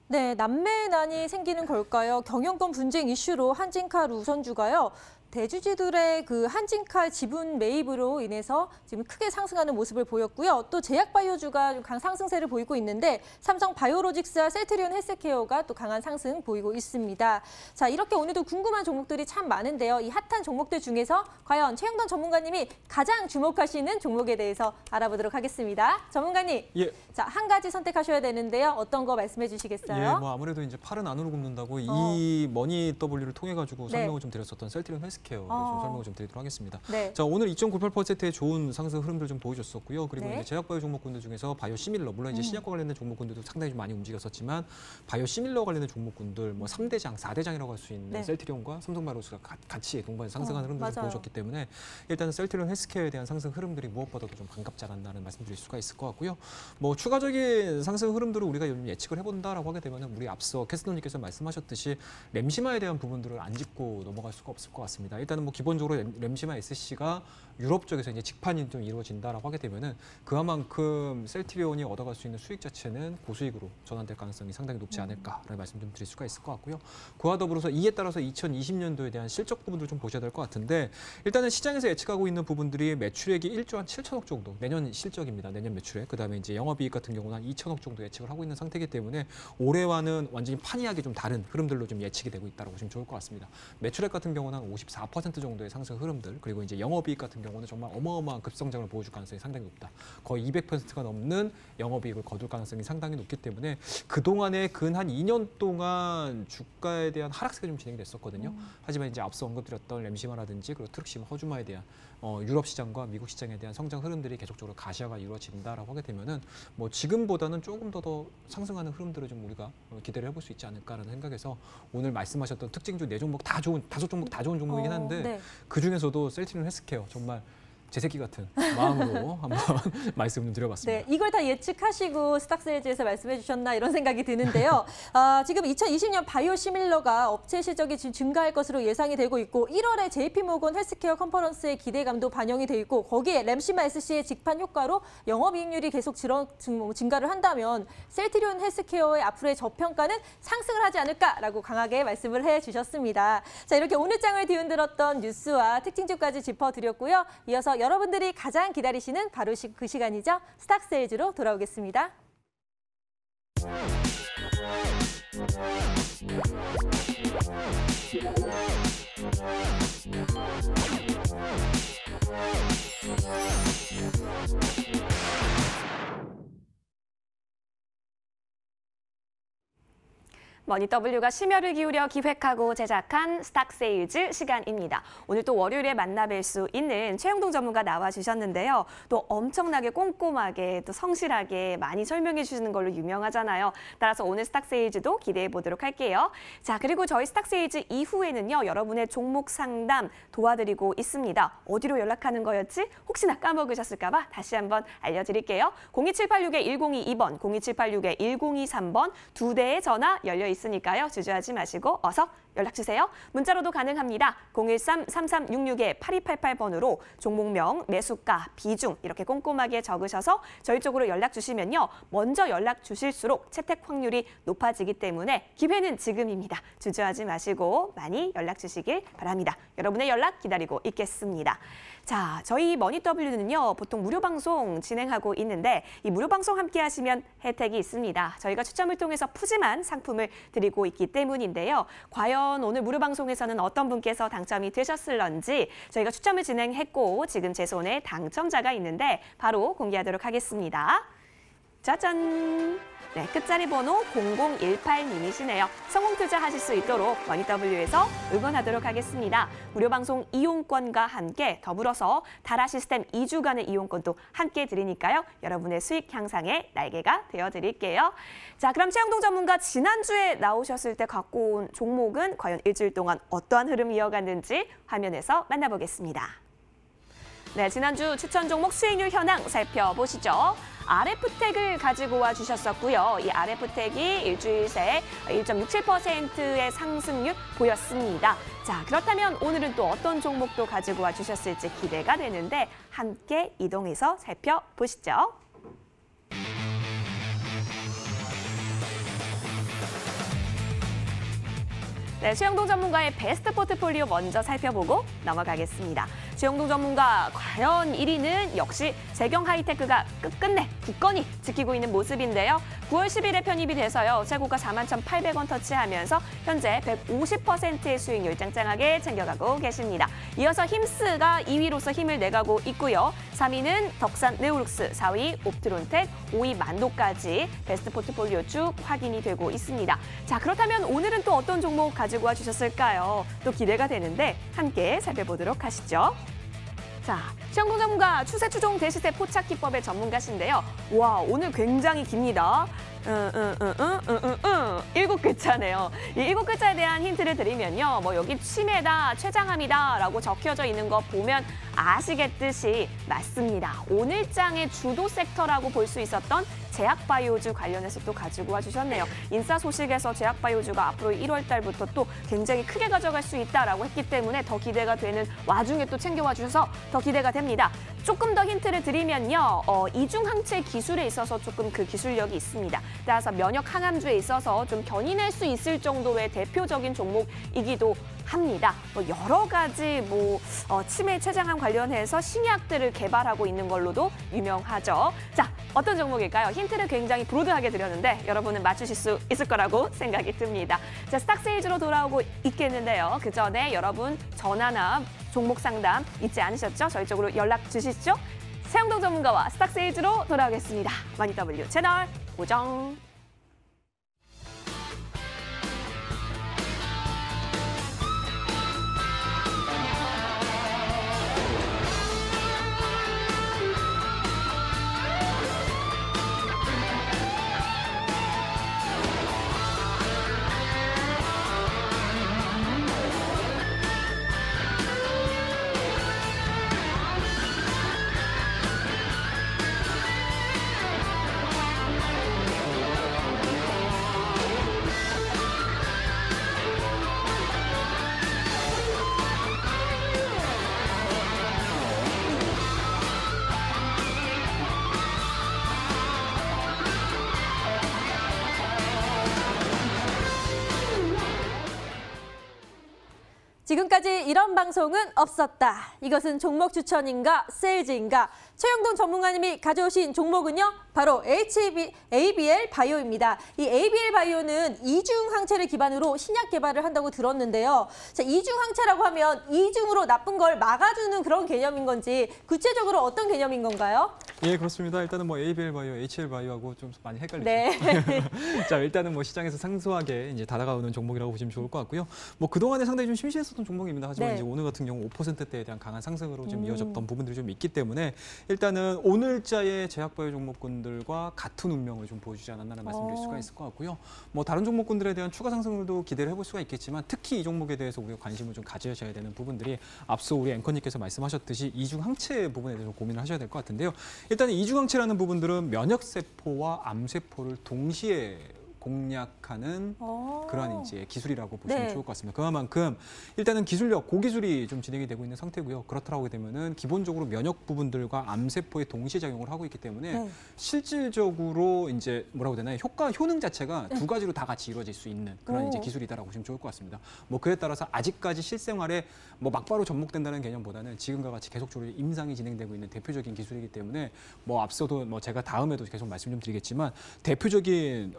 네, 난매난이 생기는 걸까요? 경영권 분쟁 이슈로 한진칼 우선주가요. 대주주들의 그 한진칼 지분 매입으로 인해서 지금 크게 상승하는 모습을 보였고요. 또 제약바이오주가 좀 강상승세를 보이고 있는데 삼성 바이오로직스와 셀트리온 헬스케어가 또 강한 상승 보이고 있습니다. 자, 이렇게 오늘도 궁금한 종목들이 참 많은데요. 이 핫한 종목들 중에서 과연 최영돈 전문가님이 가장 주목하시는 종목에 대해서 알아보도록 하겠습니다. 전문가님, 예. 자, 한 가지 선택하셔야 되는데요. 어떤 거 말씀해 주시겠어요? 예, 뭐 아무래도 이제 팔은 안으로 굽는다고 이 머니 W를 통해 가지고 네. 설명을 좀 드렸었던 셀트리온 헬스케어 좀 설명을 좀 드리도록 하겠습니다. 네. 자, 오늘 2.98%의 좋은 상승 흐름들 좀 보여줬었고요. 그리고 네. 이제 제약바이오 종목군들 중에서 바이오 시밀러, 물론 이제 신약과 관련된 종목군들도 상당히 좀 많이 움직였었지만 바이오 시밀러 관련된 종목군들 뭐 3대장, 4대장이라고 할 수 있는 네. 셀트리온과 삼성바이오로스가 같이 동반해서 상승하는 흐름들을 좀 맞아요. 보여줬기 때문에 일단은 셀트리온 헬스케어에 대한 상승 흐름들이 무엇보다도 좀 반갑지 않았나는 말씀드릴 수가 있을 것 같고요. 뭐 추가적인 상승 흐름들을 우리가 좀 예측을 해본다라고 하게 되면은 우리 앞서 캐스터님께서 말씀하셨듯이 램시마에 대한 부분들을 안 짚고 넘어갈 수가 없을 것 같습니다. 일단은 뭐 기본적으로 램시마 SC가 유럽 쪽에서 이제 직판이 좀 이루어진다라고 하게 되면은 그만큼 셀트리온이 얻어갈 수 있는 수익 자체는 고수익으로 전환될 가능성이 상당히 높지 않을까라는 말씀 좀 드릴 수가 있을 것 같고요. 그와 더불어서 이에 따라서 2020년도에 대한 실적 부분들 좀 보셔야 될 것 같은데 일단은 시장에서 예측하고 있는 부분들이 매출액이 1조 한 7천억 정도 내년 실적입니다. 내년 매출액. 그다음에 이제 영업이익 같은 경우는 한 2천억 정도 예측을 하고 있는 상태이기 때문에 올해와는 완전히 판이하게 좀 다른 흐름들로 좀 예측이 되고 있다고 보시면 좋을 것 같습니다. 매출액 같은 경우는 한 54% 정도의 상승 흐름들 그리고 이제 영업이익 같은 경우는 정말 어마어마한 급성장을 보여줄 가능성이 상당히 높다. 거의 200%가 넘는 영업이익을 거둘 가능성이 상당히 높기 때문에 그동안에 근 한 2년 동안 주가에 대한 하락세가 좀 진행됐었거든요. 하지만 이제 앞서 언급드렸던 램시마라든지 그리고 트럭시마, 허주마에 대한 유럽 시장과 미국 시장에 대한 성장 흐름들이 계속적으로 가시화가 이루어진다라고 하게 되면은 뭐 지금보다는 조금 더 상승하는 흐름들을 좀 우리가 기대를 해볼 수 있지 않을까라는 생각에서 오늘 말씀하셨던 특징주 4종목 다 좋은 5종목 다 좋은 종목이긴 한데 네. 그 중에서도 셀트리온 헬스케어 정말 제 새끼 같은 마음으로 한번 말씀 좀 드려봤습니다. 네, 이걸 다 예측하시고 스탁스에즈에서 말씀해 주셨나 이런 생각이 드는데요. 지금 2020년 바이오 시밀러가 업체 실적이 지금 증가할 것으로 예상이 되고 있고 1월에 JP모건 헬스케어 컨퍼런스의 기대감도 반영이 돼 있고 거기에 램시마 SC의 직판 효과로 영업이익률이 계속 증가를 한다면 셀트리온 헬스케어의 앞으로의 저평가는 상승을 하지 않을까라고 강하게 말씀을 해주셨습니다. 자, 이렇게 오늘 장을 뒤흔들었던 뉴스와 특징주까지 짚어드렸고요. 이어서 여러분들이 가장 기다리시는 바로 그 시간이죠. 스탁스에이즈로 돌아오겠습니다. 머니W가 심혈을 기울여 기획하고 제작한 스탁세일즈 시간입니다. 오늘 또 월요일에 만나뵐 수 있는 최영동 전문가 나와주셨는데요. 또 엄청나게 꼼꼼하게 또 성실하게 많이 설명해 주시는 걸로 유명하잖아요. 따라서 오늘 스탁세일즈도 기대해 보도록 할게요. 자, 그리고 저희 스탁세일즈 이후에는요. 여러분의 종목 상담 도와드리고 있습니다. 어디로 연락하는 거였지? 혹시나 까먹으셨을까 봐 다시 한번 알려드릴게요. 02786-1022번, 02786-1023번 두 대의 전화 열려 있으니까요. 주저하지 마시고 어서 연락주세요. 문자로도 가능합니다. 013-3366-8288번으로 종목명, 매수가, 비중 이렇게 꼼꼼하게 적으셔서 저희 쪽으로 연락 주시면요. 먼저 연락 주실수록 채택 확률이 높아지기 때문에 기회는 지금입니다. 주저하지 마시고 많이 연락 주시길 바랍니다. 여러분의 연락 기다리고 있겠습니다. 자, 저희 머니W는요. 보통 무료 방송 진행하고 있는데 이 무료 방송 함께 하시면 혜택이 있습니다. 저희가 추첨을 통해서 푸짐한 상품을 드리고 있기 때문인데요. 과연 오늘 무료 방송에서는 어떤 분께서 당첨이 되셨을런지 저희가 추첨을 진행했고 지금 제 손에 당첨자가 있는데 바로 공개하도록 하겠습니다. 짜잔! 네, 끝자리 번호 0018님이시네요. 성공 투자하실 수 있도록 머니W에서 응원하도록 하겠습니다. 무료 방송 이용권과 함께 더불어서 다라 시스템 2주간의 이용권도 함께 드리니까요. 여러분의 수익 향상의 날개가 되어드릴게요. 자, 그럼 최영동 전문가 지난주에 나오셨을 때 갖고 온 종목은 과연 일주일 동안 어떠한 흐름이 이어갔는지 화면에서 만나보겠습니다. 네, 지난주 추천 종목 수익률 현황 살펴보시죠. RF텍을 가지고 와 주셨었고요. 이 RF텍이 일주일 새 1.67%의 상승률 보였습니다. 자, 그렇다면 오늘은 또 어떤 종목도 가지고 와 주셨을지 기대가 되는데 함께 이동해서 살펴보시죠. 네, 최영동 전문가의 베스트 포트폴리오 먼저 살펴보고 넘어가겠습니다. 최영동 전문가, 과연 1위는 역시 재경 하이테크가 끝끝내 굳건히 지키고 있는 모습인데요. 9월 10일에 편입이 돼서요. 최고가 41,800원 터치하면서 현재 150%의 수익률 짱짱하게 챙겨가고 계십니다. 이어서 힘스가 2위로서 힘을 내가고 있고요. 3위는 덕산 네오룩스, 4위 옵트론텍, 5위 만도까지 베스트 포트폴리오 쭉 확인이 되고 있습니다. 자, 그렇다면 오늘은 또 어떤 종목 가지고 와주셨을까요? 또 기대가 되는데 함께 살펴보도록 하시죠. 자, 최영동 전문가 추세 추종 대시세 포착 기법의 전문가신데요. 와, 오늘 굉장히 깁니다. 7글자네요. 이 7글자에 대한 힌트를 드리면요. 뭐 여기 치매다, 췌장암이다라고 적혀져 있는 거 보면 아시겠듯이 맞습니다. 오늘장의 주도 섹터라고 볼 수 있었던 제약바이오주 관련해서 또 가지고 와주셨네요. 인사 소식에서 제약바이오주가 앞으로 1월 달부터 또 굉장히 크게 가져갈 수 있다라고 했기 때문에 더 기대가 되는 와중에 또 챙겨와 주셔서 더 기대가 됩니다. 조금 더 힌트를 드리면요. 이중항체 기술에 있어서 조금 그 기술력이 있습니다. 따라서 면역 항암주에 있어서 좀 견인할 수 있을 정도의 대표적인 종목이기도 합니다. 여러 가지 치매, 췌장암 관련해서 신약들을 개발하고 있는 걸로도 유명하죠. 자, 어떤 종목일까요? 힌트를 굉장히 브로드하게 드렸는데 여러분은 맞추실 수 있을 거라고 생각이 듭니다. 자, 스탁세일즈로 돌아오고 있겠는데요. 그 전에 여러분 전화나 종목 상담 잊지 않으셨죠? 저희 쪽으로 연락 주시죠. 최영동 전문가와 스탁세일즈로 돌아오겠습니다. 머니W 채널 고정. 지금까지 이런 방송은 없었다. 이것은 종목 추천인가 세일즈인가? 최영동 전문가님이 가져오신 종목은요. 바로 ABL 바이오입니다. 이 ABL 바이오는 이중 항체를 기반으로 신약 개발을 한다고 들었는데요. 자, 이중 항체라고 하면 이중으로 나쁜 걸 막아주는 그런 개념인 건지 구체적으로 어떤 개념인 건가요? 예, 그렇습니다. 일단은 ABL 바이오, HL 바이오하고 좀 많이 헷갈리죠. 네. 자, 일단은 시장에서 상수하게 이제 다가오는 종목이라고 보시면 좋을 것 같고요. 그동안에 상당히 좀 심심했었던 종목입니다. 하지만 네. 이제 오늘 같은 경우 5%대에 대한 강한 상승으로 좀 이어졌던 부분들이 좀 있기 때문에 일단은 오늘자의 제약바이오 종목군들과 같은 운명을 좀 보여주지 않았나라는 말씀드릴 수가 있을 것 같고요. 다른 종목군들에 대한 추가 상승률도 기대를 해볼 수가 있겠지만 특히 이 종목에 대해서 우리가 관심을 좀 가져야 되는 부분들이 앞서 우리 앵커님께서 말씀하셨듯이 이중 항체 부분에 대해서 고민을 하셔야 될 것 같은데요. 일단 이중 항체라는 부분들은 면역세포와 암세포를 동시에 공략하는 그러한 이제 기술이라고 보시면 네. 좋을 것 같습니다. 그만큼 일단은 기술력, 고기술이 좀 진행이 되고 있는 상태고요. 그렇다고 되면은 기본적으로 면역 부분들과 암세포의 동시에 작용을 하고 있기 때문에 네. 실질적으로 이제 뭐라고 되나요? 효능 자체가 두 가지로 다 같이 이루어질 수 있는 그런 이제 기술이다라고 보시면 좋을 것 같습니다. 그에 따라서 아직까지 실생활에 막바로 접목된다는 개념보다는 지금과 같이 계속적으로 임상이 진행되고 있는 대표적인 기술이기 때문에 앞서도 제가 다음에도 계속 말씀 좀 드리겠지만 대표적인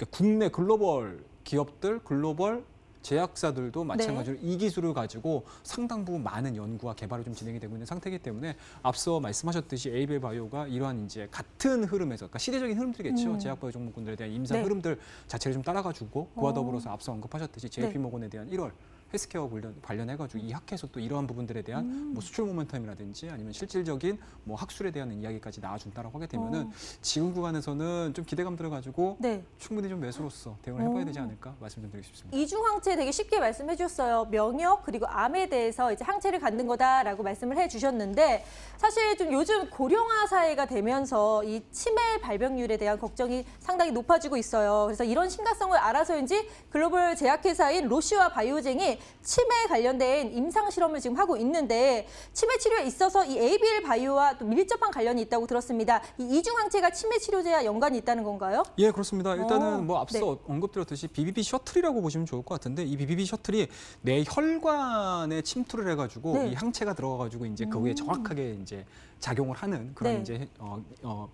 국내 글로벌 기업들, 글로벌 제약사들도 마찬가지로 이 기술을 가지고 상당 부분 많은 연구와 개발이 좀 진행이 되고 있는 상태이기 때문에 앞서 말씀하셨듯이 ABL 바이오가 이러한 이제 같은 흐름에서, 그러니까 시대적인 흐름들이겠죠. 제약바이오 종목군들에 대한 임상 흐름들 자체를 좀 따라가지고 그와 더불어서 앞서 언급하셨듯이 JP모건에 대한 1월 헬스케어 관련해가지고 이 학회에서 또 이러한 부분들에 대한 수출 모멘텀이라든지 아니면 실질적인 학술에 대한 이야기까지 나와준다라고 하게 되면은 지금 구간에서는 좀 기대감 들어가지고 충분히 좀 매수로서 대응을 해봐야 되지 않을까 말씀 좀 드리고 싶습니다. 이중 항체 되게 쉽게 말씀해 주셨어요. 면역 그리고 암에 대해서 이제 항체를 갖는 거다라고 말씀을 해주셨는데 사실 좀 요즘 고령화 사회가 되면서 이 치매 발병률에 대한 걱정이 상당히 높아지고 있어요. 그래서 이런 심각성을 알아서인지 글로벌 제약회사인 로시와 바이오쟁이 치매 관련된 임상 실험을 지금 하고 있는데 치매 치료에 있어서 이 ABL 바이오와 또 밀접한 관련이 있다고 들었습니다. 이 이중 항체가 치매 치료제와 연관이 있다는 건가요? 예, 그렇습니다. 일단은 어, 뭐 앞서 언급드렸듯이 BBB 셔틀이라고 보시면 좋을 것 같은데 이 BBB 셔틀이 내 혈관에 침투를 해가지고 네. 이 항체가 들어가가지고 이제 거기에 정확하게 이제 작용을 하는 그런 네. 이제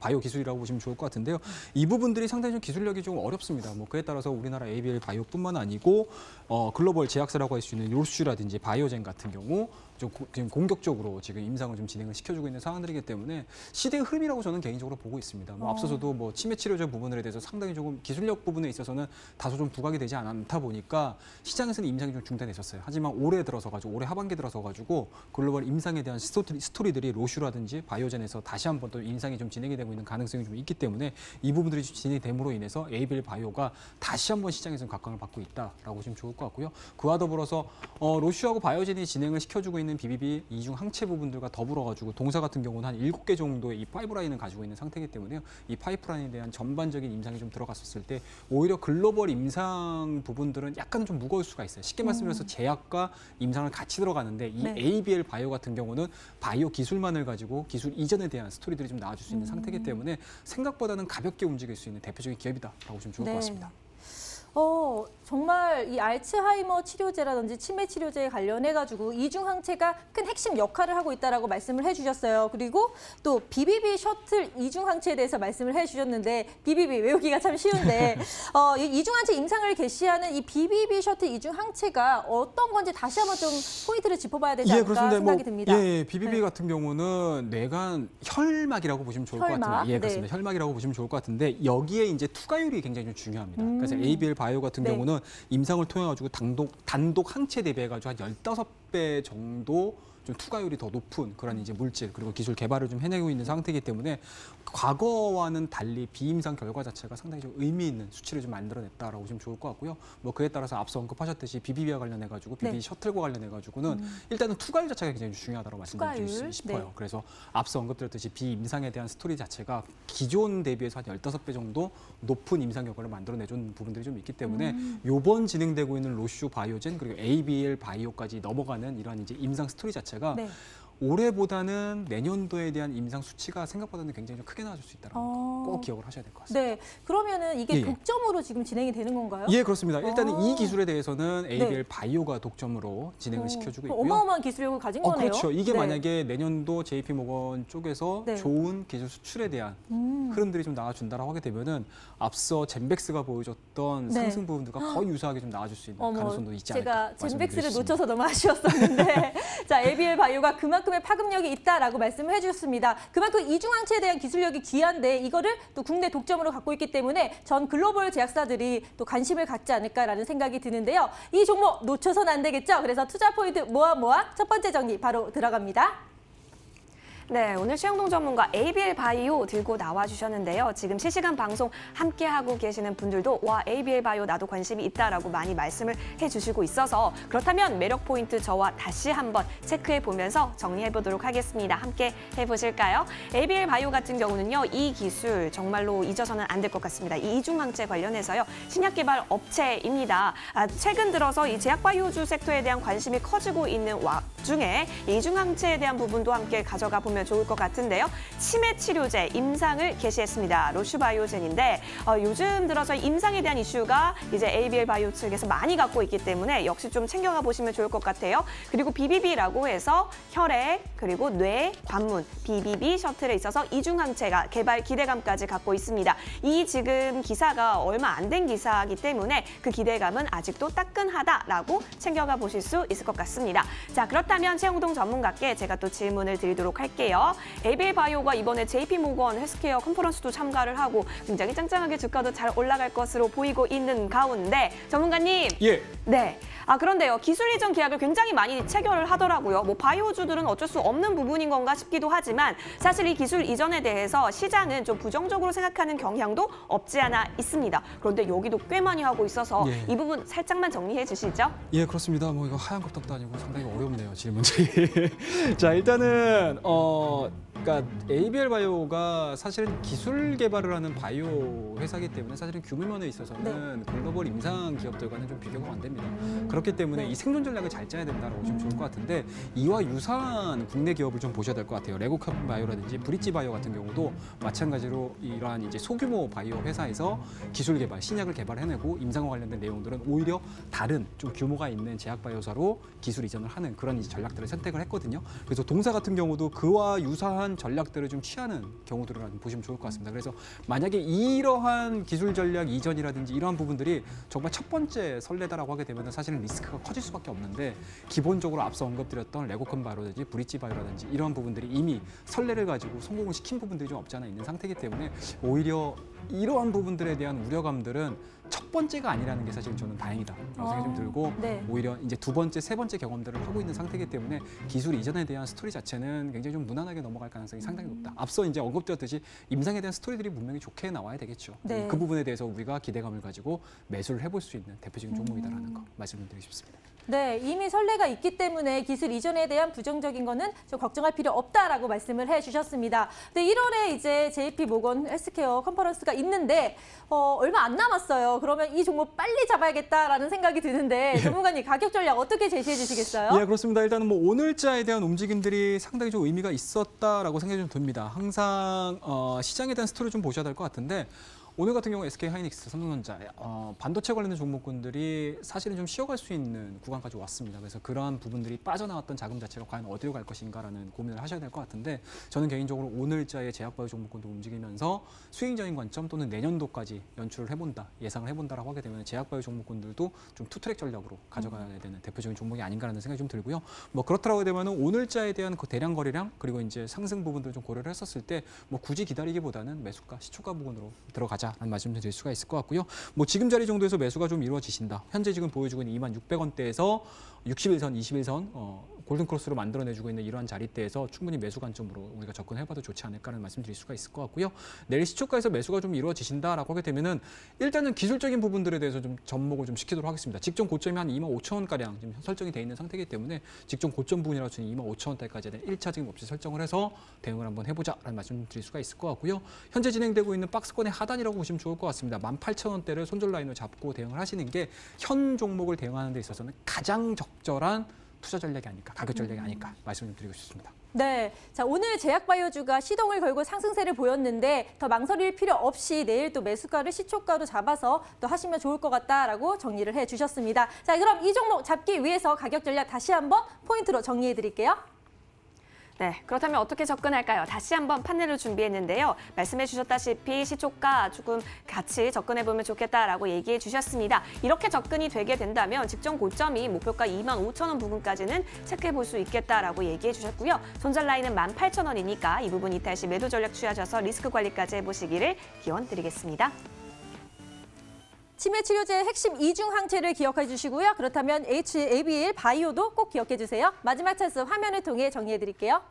바이오 기술이라고 보시면 좋을 것 같은데요. 이 부분들이 상당히 좀 기술력이 좀 어렵습니다. 뭐 그에 따라서 우리나라 ABL 바이오뿐만 아니고 글로벌 제약사라고 할 수 있는 로슈라든지 바이오젠 같은 경우 지금 공격적으로 지금 임상을 좀 진행을 시켜주고 있는 상황들이기 때문에 시대의 흐름이라고 저는 개인적으로 보고 있습니다. 뭐 앞서서도 뭐 치매 치료제 부분에 대해서 상당히 조금 기술력 부분에 있어서는 다소 좀 부각이 되지 않다 보니까 시장에서는 임상이 좀 중단됐었어요. 하지만 올해 하반기 들어서 가지고 글로벌 임상에 대한 스토리들이 로슈라든지 바이오젠에서 다시 한번 또 임상이 좀 진행이 되고 있는 가능성이 좀 있기 때문에 이 부분들이 좀 진행이 됨으로 인해서 ABL 바이오가 다시 한번 시장에서 각광을 받고 있다라고 보시면 좋을 것 같고요. 그와 더불어서 로슈하고 바이오젠이 진행을 시켜주고 있는 BBB 이중 항체 부분들과 더불어 가지고 동사 같은 경우는 한 7개 정도의 이 파이프라인을 가지고 있는 상태이기 때문에요. 이 파이프라인에 대한 전반적인 임상이 좀 들어갔었을 때 오히려 글로벌 임상 부분들은 약간 좀 무거울 수가 있어요. 쉽게 말씀드려서 제약과 임상을 같이 들어가는데 이 네. ABL 바이오 같은 경우는 바이오 기술만을 가지고 기술 이전에 대한 스토리들이 좀 나와줄 수 있는 상태이기 때문에 생각보다는 가볍게 움직일 수 있는 대표적인 기업이다라고 보시면 좋을 것 같습니다. 정말 이 알츠하이머 치료제라든지 치매 치료제에 관련해가지고 이중 항체가 큰 핵심 역할을 하고 있다라고 말씀을 해주셨어요. 그리고 또 BBB 셔틀 이중 항체에 대해서 말씀을 해주셨는데 BBB 외우기가 참 쉬운데 이 이중 항체 임상을 개시하는 이 BBB 셔틀 이중 항체가 어떤 건지 다시 한번 좀 포인트를 짚어봐야 되지 않을까 생각이 듭니다. 예, BBB 네. 같은 경우는 뇌간 혈막이라고 보시면 좋을 것 같은데, 예, 그렇습니다. 혈막이라고 보시면 좋을 것 같은데 여기에 이제 투과율이 굉장히 좀 중요합니다. 그래서 ABL 바이오 같은 네. 경우는 임상을 통해 가지고 단독 항체 대비해 가지고 한 15배 정도 좀 투과율이 더 높은 그런 이제 물질 그리고 기술 개발을 좀 해내고 있는 상태이기 때문에 과거와는 달리 비임상 결과 자체가 상당히 좀 의미 있는 수치를 좀 만들어냈다라고 보시면 좋을 것 같고요. 뭐 그에 따라서 앞서 언급하셨듯이 BBB와 관련해 가지고 BBB 셔틀과 관련해 가지고는 일단은 투과율 자체가 굉장히 중요하다고 말씀드리고 싶어요. 네. 그래서 앞서 언급드렸듯이 비임상에 대한 스토리 자체가 기존 대비해서 한 15배 정도 높은 임상 결과를 만들어내준 부분들이 좀 있기 때문에 요번 진행되고 있는 로슈 바이오젠 그리고 ABL 바이오까지 넘어가는 이런 이제 임상 스토리 자체가 네. 올해보다는 내년도에 대한 임상 수치가 생각보다는 굉장히 좀 크게 나아질 수 있다는 거 꼭 기억을 하셔야 될 것 같습니다. 네, 그러면은 이게 예, 예. 독점으로 지금 진행이 되는 건가요? 예, 그렇습니다. 일단은 아. 이 기술에 대해서는 ABL 네. 바이오가 독점으로 진행을 시켜주고 있고요. 어마어마한 기술력을 가진 거네요. 그렇죠. 이게 네. 만약에 내년도 JP모건 쪽에서 네. 좋은 기술 수출에 대한 흐름들이 좀 나와준다라고 하게 되면은 앞서 젠백스가 보여줬던 네. 상승 부분들과 거의 유사하게 좀 나와줄 수 있는 가능성도 있지 않을까 제가 젠백스를 말씀드리겠습니다. 놓쳐서 너무 아쉬웠었는데 자, ABL 바이오가 그만큼의 파급력이 있다라고 말씀을 해주셨습니다. 그만큼 이중항체에 대한 기술력이 귀한데 이거를 또 국내 독점으로 갖고 있기 때문에 전 글로벌 제약사들이 또 관심을 갖지 않을까라는 생각이 드는데요. 이 종목 놓쳐서는 안 되겠죠. 그래서 투자 포인트 모아 첫 번째 정리 바로 들어갑니다. 네, 오늘 최영동 전문가 ABL 바이오 들고 나와주셨는데요. 지금 실시간 방송 함께하고 계시는 분들도 와, ABL 바이오 나도 관심이 있다라고 많이 말씀을 해주시고 있어서 그렇다면 매력 포인트 저와 다시 한번 체크해보면서 정리해보도록 하겠습니다. 함께 해보실까요? ABL 바이오 같은 경우는요, 이 기술 정말로 잊어서는 안 될 것 같습니다. 이 이중항체 관련해서요, 신약 개발 업체입니다. 최근 들어서 이 제약 바이오주 섹터에 대한 관심이 커지고 있는 와중에 이중항체에 대한 부분도 함께 가져가 보면 좋을 것 같은데요. 치매 치료제 임상을 개시했습니다. 로슈바이오젠인데 요즘 들어서 임상에 대한 이슈가 이제 ABL 바이오 측에서 많이 갖고 있기 때문에 역시 좀 챙겨가 보시면 좋을 것 같아요. 그리고 BBB라고 해서 혈액 그리고 뇌, 관문, BBB 셔틀에 있어서 이중항체가 개발 기대감까지 갖고 있습니다. 이 지금 기사가 얼마 안 된 기사이기 때문에 그 기대감은 아직도 따끈하다라고 챙겨가 보실 수 있을 것 같습니다. 자, 그렇다면 최영동 전문가께 제가 또 질문을 드리도록 할게요. ABL 바이오가 이번에 JP모건 헬스케어 컨퍼런스도 참가를 하고 굉장히 짱짱하게 주가도 잘 올라갈 것으로 보이고 있는 가운데 전문가님. 예. 네. 그런데요. 기술 이전 계약을 굉장히 많이 체결을 하더라고요. 뭐 바이오주들은 어쩔 수 없는 부분인 건가 싶기도 하지만 사실 이 기술 이전에 대해서 시장은 좀 부정적으로 생각하는 경향도 없지 않아 있습니다. 그런데 여기도 꽤 많이 하고 있어서 예. 이 부분 살짝만 정리해 주시죠. 예, 그렇습니다. 뭐 이거 하얀 껍데기도 아니고 상당히 어렵네요, 질문들이. 자, 일단은 그러니까 ABL 바이오가 사실은 기술 개발을 하는 바이오 회사이기 때문에 사실은 규모면에 있어서는 글로벌 임상 기업들과는 좀 비교가 안 됩니다. 그렇기 때문에 네. 이 생존 전략을 잘 짜야 된다고 보시면 좋을 것 같은데 이와 유사한 국내 기업을 좀 보셔야 될 것 같아요. 레고캅 바이오라든지 브릿지 바이오 같은 경우도 마찬가지로 이러한 이제 소규모 바이오 회사에서 기술 개발, 신약을 개발해내고 임상과 관련된 내용들은 오히려 다른 좀 규모가 있는 제약 바이오사로 기술 이전을 하는 그런 이제 전략들을 선택을 했거든요. 그래서 동사 같은 경우도 그와 유사한 전략들을 좀 취하는 경우들을 보시면 좋을 것 같습니다. 그래서 만약에 이러한 기술 전략 이전이라든지 이러한 부분들이 정말 첫 번째 선례다라고 하게 되면 사실은 리스크가 커질 수밖에 없는데 기본적으로 앞서 언급드렸던 레고컴 바이오라든지 브릿지 바이오라든지 이러한 부분들이 이미 선례를 가지고 성공을 시킨 부분들이 좀 없지 않아 있는 상태이기 때문에 오히려 이러한 부분들에 대한 우려감들은 첫 번째가 아니라는 게 사실 저는 다행이다라고 생각이 좀 들고 네. 오히려 이제 두 번째, 세 번째 경험들을 하고 있는 상태이기 때문에 기술 이전에 대한 스토리 자체는 굉장히 좀 무난하게 넘어갈 가능성이 상당히 높다. 앞서 이제 언급드렸듯이 임상에 대한 스토리들이 분명히 좋게 나와야 되겠죠. 네. 그 부분에 대해서 우리가 기대감을 가지고 매수를 해볼 수 있는 대표적인 종목이다라는 거 말씀드리고 싶습니다. 네, 이미 선례가 있기 때문에 기술 이전에 대한 부정적인 거는 좀 걱정할 필요 없다라고 말씀을 해주셨습니다. 근데 1월에 이제 JP 모건 헬스케어 컨퍼런스가 있는데 얼마 안 남았어요. 그러면 이 종목 빨리 잡아야겠다라는 생각이 드는데 전문가님 가격 전략 어떻게 제시해 주시겠어요? 예, 그렇습니다. 일단은 뭐 오늘자에 대한 움직임들이 상당히 좀 의미가 있었다라고 생각이 좀 듭니다. 항상 시장에 대한 스토리를 좀 보셔야 될 것 같은데 오늘 같은 경우 SK 하이닉스, 삼성전자, 반도체 관련된 종목군들이 사실은 좀 쉬어갈 수 있는 구간까지 왔습니다. 그래서 그러한 부분들이 빠져나왔던 자금 자체가 과연 어디로 갈 것인가라는 고민을 하셔야 될 것 같은데 저는 개인적으로 오늘자의 제약바이오 종목군도 움직이면서 스윙적인 관점 또는 내년도까지 연출을 해본다, 예상을 해본다라고 하게 되면 제약바이오 종목군들도 좀 투트랙 전략으로 가져가야 되는 대표적인 종목이 아닌가라는 생각이 좀 들고요. 뭐 그렇더라고 되면 오늘자에 대한 그 대량 거래량 그리고 이제 상승 부분들 좀 고려를 했었을 때 뭐 굳이 기다리기보다는 매수가, 시초가 부분으로 들어가자. 라는 말씀을 드릴 수가 있을 것 같고요. 뭐 지금 자리 정도에서 매수가 좀 이루어지신다. 현재 지금 보여주고 있는 2600원대에서 61선, 21선 골든크로스로 만들어내주고 있는 이러한 자리대에서 충분히 매수 관점으로 우리가 접근해봐도 좋지 않을까라는 말씀드릴 수가 있을 것 같고요. 내일 시초가에서 매수가 좀 이루어지신다라고 하게 되면은 일단은 기술적인 부분들에 대해서 좀 접목을 좀 시키도록 하겠습니다. 직전 고점이 한 25,000원가량 지금 설정이 돼 있는 상태이기 때문에 직전 고점 부분이라고 저는 25,000원대까지 대한 1차 지금 없이 설정을 해서 대응을 한번 해보자라는 말씀 드릴 수가 있을 것 같고요. 현재 진행되고 있는 박스권의 하단이라고 보시면 좋을 것 같습니다. 18,000원대를 손절 라인으로 잡고 대응을 하시는 게 현 종목을 대응하는 데 있어서는 가장 적절한 투자 전략이 아닐까, 가격 전략이 아닐까 말씀을 드리고 싶습니다. 네, 자 오늘 제약바이오주가 시동을 걸고 상승세를 보였는데 더 망설일 필요 없이 내일 또 매수가를 시초가로 잡아서 또 하시면 좋을 것 같다라고 정리를 해주셨습니다. 자 그럼 이 종목 잡기 위해서 가격 전략 다시 한번 포인트로 정리해 드릴게요. 네, 그렇다면 어떻게 접근할까요? 다시 한번 판넬을 준비했는데요. 말씀해 주셨다시피 시초가 조금 같이 접근해보면 좋겠다라고 얘기해 주셨습니다. 이렇게 접근이 되게 된다면 직전 고점이 목표가 25,000원 부근까지는 체크해 볼 수 있겠다라고 얘기해 주셨고요. 손절 라인은 18,000원이니까 이 부분 이탈 시 매도 전략 취하셔서 리스크 관리까지 해보시기를 기원 드리겠습니다. 치매 치료제의 핵심 이중 항체를 기억해 주시고요. 그렇다면 ABL 바이오도 꼭 기억해 주세요. 마지막 찬스 화면을 통해 정리해 드릴게요.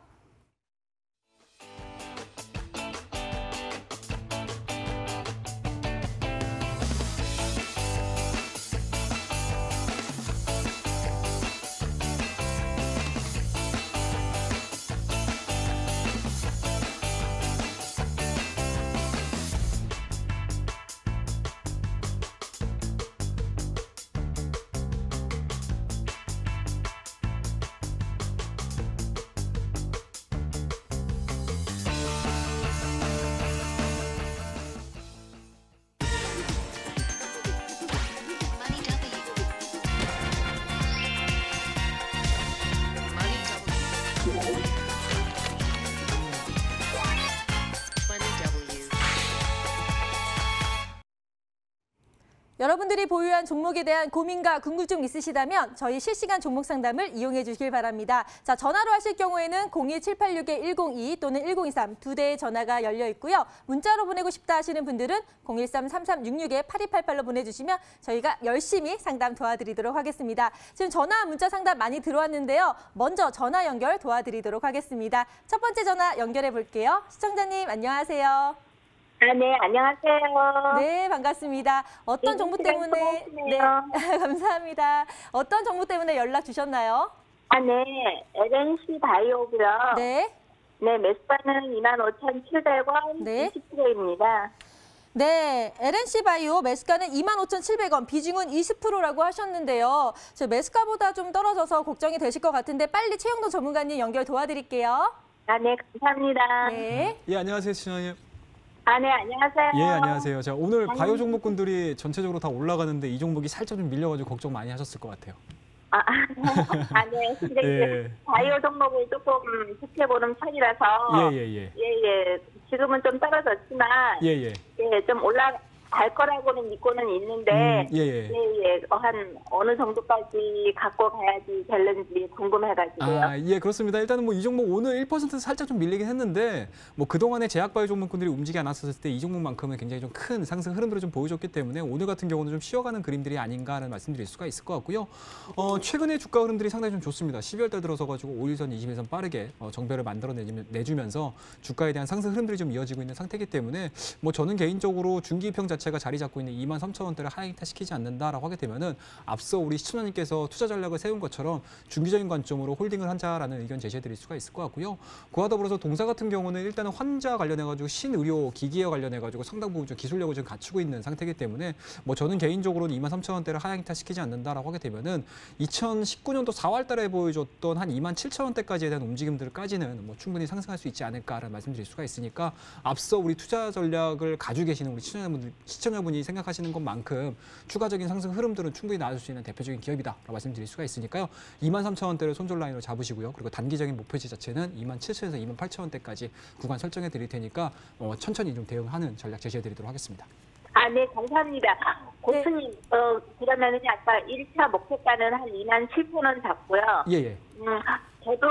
여러분들이 보유한 종목에 대한 고민과 궁금증 있으시다면 저희 실시간 종목 상담을 이용해 주시길 바랍니다. 자, 전화로 하실 경우에는 02786-102 또는 1023 두 대의 전화가 열려 있고요. 문자로 보내고 싶다 하시는 분들은 013-3366-8288로 보내주시면 저희가 열심히 상담 도와드리도록 하겠습니다. 지금 전화, 문자 상담 많이 들어왔는데요. 먼저 전화 연결 도와드리도록 하겠습니다. 첫 번째 전화 연결해 볼게요. 시청자님 안녕하세요. 아, 네, 안녕하세요. 네, 반갑습니다. 어떤 네, 정보 시간 때문에 수고하시네요. 감사합니다. 어떤 정보 때문에 연락 주셨나요? 아, 네, LNC 바이오고요. 네. 네, 매수가는 25,700원, 네. 20%입니다. 네, LNC 바이오 매수가는 25,700원, 비중은 20%라고 하셨는데요. 저 매수가보다 좀 떨어져서 걱정이 되실 것 같은데 빨리 최영도 전문가님 연결 도와드릴게요. 네, 감사합니다. 네. 예, 안녕하세요, 시청자님. 네, 안녕하세요. 예, 안녕하세요. 자, 오늘 바이오 종목군들이 전체적으로 다 올라가는데 이 종목이 살짝 좀 밀려가지고 걱정 많이 하셨을 것 같아요. 네. 근데 예. 이제 바이오 종목을 조금 지켜보는 편이라서. 예. 예. 지금은 좀 떨어졌지만. 예. 예, 좀 올라갈 거라고는 믿고는 있는데. 예. 한 어느 정도까지 갖고 가야지 될는지 궁금해가지고요. 예, 그렇습니다. 일단은 뭐 이 종목 오늘 1% 살짝 좀 밀리긴 했는데 뭐 그동안에 제약바이오 종목군들이 움직이 않았었을 때 이 종목만큼은 굉장히 좀 큰 상승 흐름들을 좀 보여줬기 때문에 오늘 같은 경우는 좀 쉬어가는 그림들이 아닌가라는 말씀드릴 수가 있을 것 같고요. 최근에 주가 흐름들이 상당히 좀 좋습니다. 12월 달 들어서 가지고 5일선, 20일선 빠르게 정배를 만들어내주면서 주가에 대한 상승 흐름들이 좀 이어지고 있는 상태이기 때문에 뭐 저는 개인적으로 중기평 자체가 자리 잡고 있는 23,000원대를 하향시키지 않는다라고 하게 되면은 앞서 우리 시청자님께서 투자 전략을 세운 것처럼 중기적인 관점으로 홀딩을 한자라는 의견 제시해드릴 수가 있을 것 같고요. 그와 더불어서 동사 같은 경우는 일단은 환자 관련해가지고 신의료 기기에 관련해가지고 상당 부분 좀 기술력을 좀 갖추고 있는 상태이기 때문에 뭐 저는 개인적으로는 23,000원대를 하향시키지 않는다라고 하게 되면은 2019년도 4월달에 보여줬던 한 27,000원대까지에 대한 움직임들까지는 뭐 충분히 상승할 수 있지 않을까라는 말씀드릴 수가 있으니까 앞서 우리 투자 전략을 가지고 계시는 우리 시청자분이 생각하시는 것만큼 추가적인 상승 흐름들은 충분히 나아질 수 있는 대표적인 기업이다라고 말씀드릴 수가 있으니까요. 23,000원대를 손절 라인으로 잡으시고요. 그리고 단기적인 목표치 자체는 27,000원에서 28,000원대까지 구간 설정해 드릴 테니까 천천히 좀 대응하는 전략 제시해 드리도록 하겠습니다. 네, 감사합니다. 고수님, 그러면은 아까 1차 목표가는 한 27,000원 잡고요. 예. 저도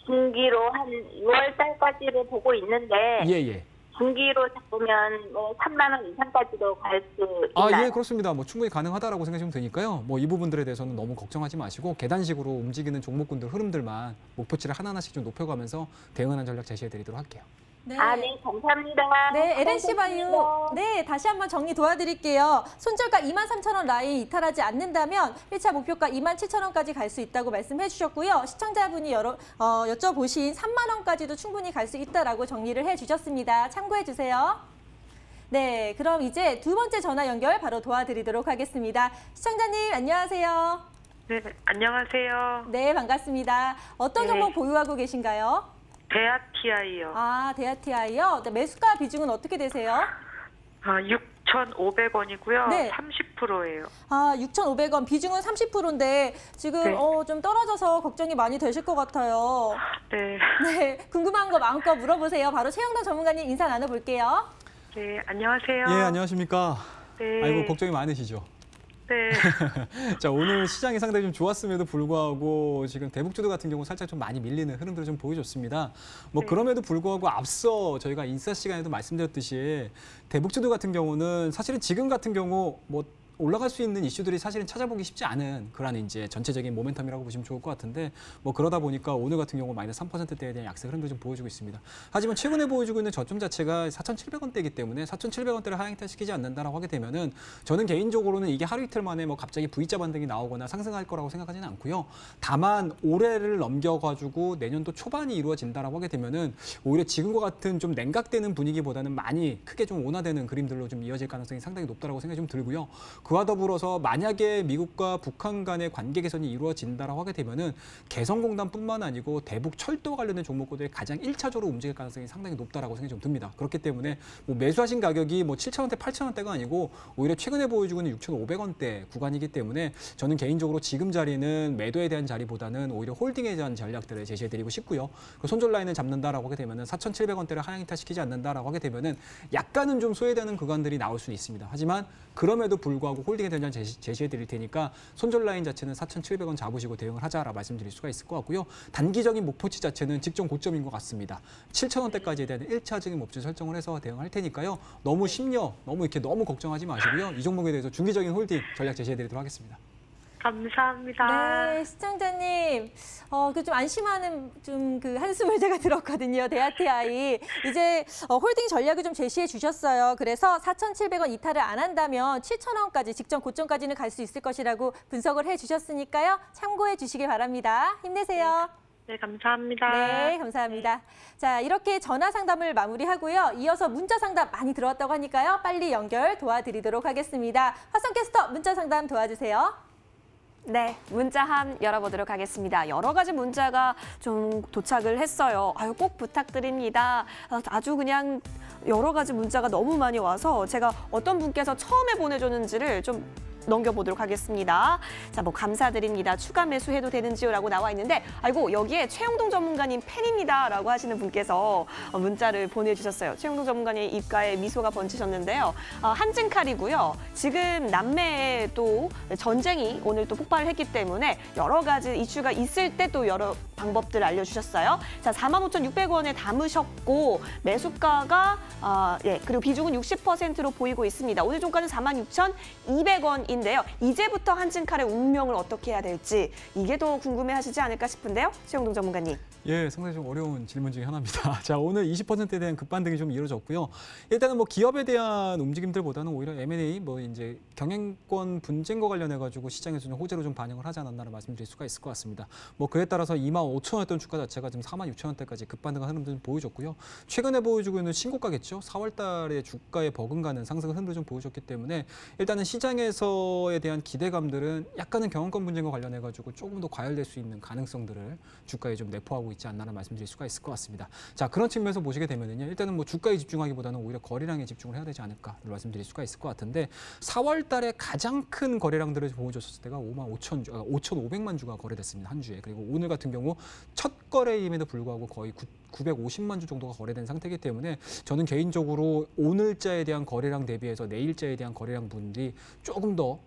중기로 한 6월 달까지를 보고 있는데. 예. 중기로 잡으면 뭐 3만 원 이상까지도 갈 수 있나요? 예, 그렇습니다. 뭐 충분히 가능하다라고 생각하시면 되니까요. 뭐 이 부분들에 대해서는 너무 걱정하지 마시고 계단식으로 움직이는 종목군들 흐름들만 목표치를 하나하나씩 좀 높여가면서 대응하는 전략 제시해 드리도록 할게요. 네. 네, 감사합니다. 네, LNC 바이오. 네, 다시 한번 정리 도와드릴게요. 손절가 23,000원 라인 이탈하지 않는다면 1차 목표가 27,000원까지 갈 수 있다고 말씀해 주셨고요. 시청자분이 여쭤보신 3만 원까지도 충분히 갈 수 있다라고 정리를 해 주셨습니다. 참고해 주세요. 네, 그럼 이제 두 번째 전화 연결 바로 도와드리도록 하겠습니다. 시청자님, 안녕하세요. 네, 안녕하세요. 네, 반갑습니다. 어떤 네. 종목 보유하고 계신가요? 대아티아이요. 대아티아이요? 네, 매수가 비중은 어떻게 되세요? 6,500원이고요. 네. 30%예요. 6,500원, 비중은 30%인데 지금 네. 좀 떨어져서 걱정이 많이 되실 것 같아요. 네. 네, 궁금한 거 마음껏 물어보세요. 바로 최영도 전문가님 인사 나눠볼게요. 네, 안녕하세요. 예, 안녕하십니까. 네. 아이고, 걱정이 많으시죠? 네. 자, 오늘 시장이 상당히 좀 좋았음에도 불구하고 지금 대북주도 같은 경우 살짝 좀 많이 밀리는 흐름들을 좀 보여줬습니다. 뭐 그럼에도 불구하고 앞서 저희가 인사 시간에도 말씀드렸듯이 대북주도 같은 경우는 사실은 지금 같은 경우 뭐 올라갈 수 있는 이슈들이 사실은 찾아보기 쉽지 않은 그런 이제 전체적인 모멘텀이라고 보시면 좋을 것 같은데 뭐 그러다 보니까 오늘 같은 경우 마이너스 3%대에 대한 약세 흐름도 좀 보여주고 있습니다. 하지만 최근에 보여주고 있는 저점 자체가 4,700원대이기 때문에 4,700원대를 하향시키지 않는다라고 하게 되면은 저는 개인적으로는 이게 하루 이틀 만에 뭐 갑자기 V자 반등이 나오거나 상승할 거라고 생각하지는 않고요. 다만 올해를 넘겨가지고 내년도 초반이 이루어진다라고 하게 되면은 오히려 지금과 같은 좀 냉각되는 분위기보다는 많이 크게 좀 온화되는 그림들로 좀 이어질 가능성이 상당히 높다라고 생각이 좀 들고요. 그와 더불어서 만약에 미국과 북한 간의 관계 개선이 이루어진다라고 하게 되면은 개성공단뿐만 아니고 대북 철도 관련된 종목들이 가장 1차적으로 움직일 가능성이 상당히 높다라고 생각이 좀 듭니다. 그렇기 때문에 뭐 매수하신 가격이 뭐 7,000원대, 8,000원대가 아니고 오히려 최근에 보여주고 있는 6,500원대 구간이기 때문에 저는 개인적으로 지금 자리는 매도에 대한 자리보다는 오히려 홀딩에 대한 전략들을 제시해드리고 싶고요. 그 손절 라인을 잡는다라고 하게 되면은 4,700원대를 하향 이탈시키지 않는다라고 하게 되면은 약간은 좀 소외되는 구간들이 나올 수는 있습니다. 하지만 그럼에도 불구하고 홀딩에 대한 제시해 드릴 테니까 손절 라인 자체는 4,700원 잡으시고 대응을 하자라 말씀드릴 수가 있을 것 같고요. 단기적인 목표치 자체는 직전 고점인 것 같습니다. 7,000원대까지에 대한 1차적인 목표 설정을 해서 대응할 테니까요. 너무 너무 걱정하지 마시고요. 이 종목에 대해서 중기적인 홀딩 전략 제시해 드리도록 하겠습니다. 감사합니다. 네, 시청자님, 그 좀 안심하는 좀 그 한숨을 제가 들었거든요. 대아티아이 이제 홀딩 전략을 좀 제시해 주셨어요. 그래서 4,700원 이탈을 안 한다면 7,000원까지 직전 고점까지는 갈 수 있을 것이라고 분석을 해 주셨으니까요. 참고해 주시기 바랍니다. 힘내세요. 네, 감사합니다. 네, 감사합니다. 자, 이렇게 전화 상담을 마무리하고요. 이어서 문자 상담 많이 들어왔다고 하니까요. 빨리 연결 도와드리도록 하겠습니다. 화성캐스터 문자 상담 도와주세요. 네, 문자함 열어보도록 하겠습니다. 여러 가지 문자가 좀 도착을 했어요. 아유, 꼭 부탁드립니다. 아주 그냥 여러 가지 문자가 너무 많이 와서 제가 어떤 분께서 처음에 보내줬는지를 좀 넘겨보도록 하겠습니다. 자, 뭐 감사드립니다. 추가 매수해도 되는지요라고 나와 있는데, 아이고 여기에 최영동 전문가님 팬입니다라고 하시는 분께서 문자를 보내주셨어요. 최영동 전문가님 입가에 미소가 번지셨는데요. 한진칼이고요. 지금 남매에 또 전쟁이 오늘 또 폭발을 했기 때문에 여러 가지 이슈가 있을 때 또 여러 방법들을 알려주셨어요. 자, 45,600원에 담으셨고 매수가가 그리고 비중은 60%로 보이고 있습니다. 오늘 종가는 46,200원인데요. 이제부터 한진칼의 운명을 어떻게 해야 될지 이게 더 궁금해하시지 않을까 싶은데요. 최영동 전문가님. 예, 상당히 좀 어려운 질문 중에 하나입니다. 자, 오늘 20%에 대한 급반등이 좀 이루어졌고요. 일단은 뭐 기업에 대한 움직임들보다는 오히려 M&A 뭐 이제 경영권 분쟁과 관련해 가지고 시장에서 좀 호재로 좀 반영을 하지 않았나를 말씀드릴 수가 있을 것 같습니다. 뭐 그에 따라서 25,000원이었던 주가 자체가 지금 46,000원대까지 급반등한 흐름도 좀 보여줬고요. 최근에 보여주고 있는 신고가겠죠. 4월 달에 주가에 버금가는 상승 흐름도 좀 보여줬기 때문에 일단은 시장에서에 대한 기대감들은 약간은 경영권 분쟁과 관련해 가지고 조금 더 과열될 수 있는 가능성들을 주가에 좀 내포하고 있지 않나는 말씀드릴 수가 있을 것 같습니다. 자, 그런 측면에서 보시게 되면은요. 일단은 뭐 주가에 집중하기보다는 오히려 거래량에 집중을 해야 되지 않을까를 말씀드릴 수가 있을 것 같은데 4월 달에 가장 큰 거래량들을 보여줬을 때가 5,500만 주가 거래됐습니다. 한 주에. 그리고 오늘 같은 경우 첫 거래임에도 불구하고 거의 950만 주 정도가 거래된 상태이기 때문에 저는 개인적으로 오늘자에 대한 거래량 대비해서 내일자에 대한 거래량 분들이 조금 더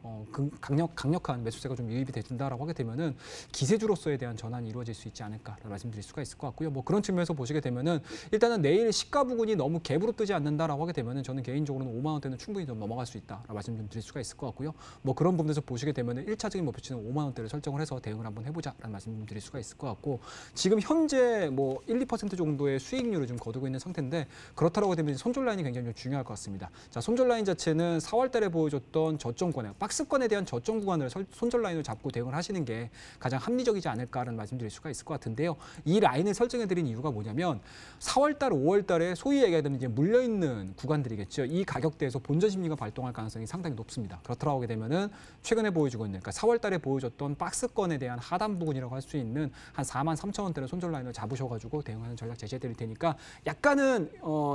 강력한 매수세가 좀 유입이 된다라고 하게 되면은 기세주로서에 대한 전환이 이루어질 수 있지 않을까라고 말씀드릴 수가 있을 것 같고요. 뭐 그런 측면에서 보시게 되면은 일단은 내일 시가 부근이 너무 갭으로 뜨지 않는다라고 하게 되면은 저는 개인적으로는 5만 원대는 충분히 좀 넘어갈 수 있다라고 말씀 좀 드릴 수가 있을 것 같고요. 뭐 그런 부분에서 보시게 되면은 1차적인 목표치는 5만 원대를 설정을 해서 대응을 한번 해보자라는 말씀 좀 드릴 수가 있을 것 같고 지금 현재 뭐 1, 2% 정도의 수익률을 좀 거두고 있는 상태인데 그렇다고 되면 손절 라인이 굉장히 좀 중요할 것 같습니다. 자, 손절 라인 자체는 4월 달에 보여줬던 저점권에 박스권에 대한 저점 구간을 손절 라인을 잡고 대응을 하시는 게 가장 합리적이지 않을까라는 말씀드릴 수가 있을 것 같은데요. 이 라인을 설정해 드린 이유가 뭐냐면 4월 달, 5월 달에 소위 얘기하면 이제 물려 있는 구간들이겠죠. 이 가격대에서 본전 심리가 발동할 가능성이 상당히 높습니다. 그렇다고 하게 되면은 최근에 보여주고 있는 그러니까 4월 달에 보여줬던 박스권에 대한 하단 부분이라고 할 수 있는 한 43,000원대를 손절 라인을 잡으셔가지고 대응하는 전략 제시해드릴 테니까 약간은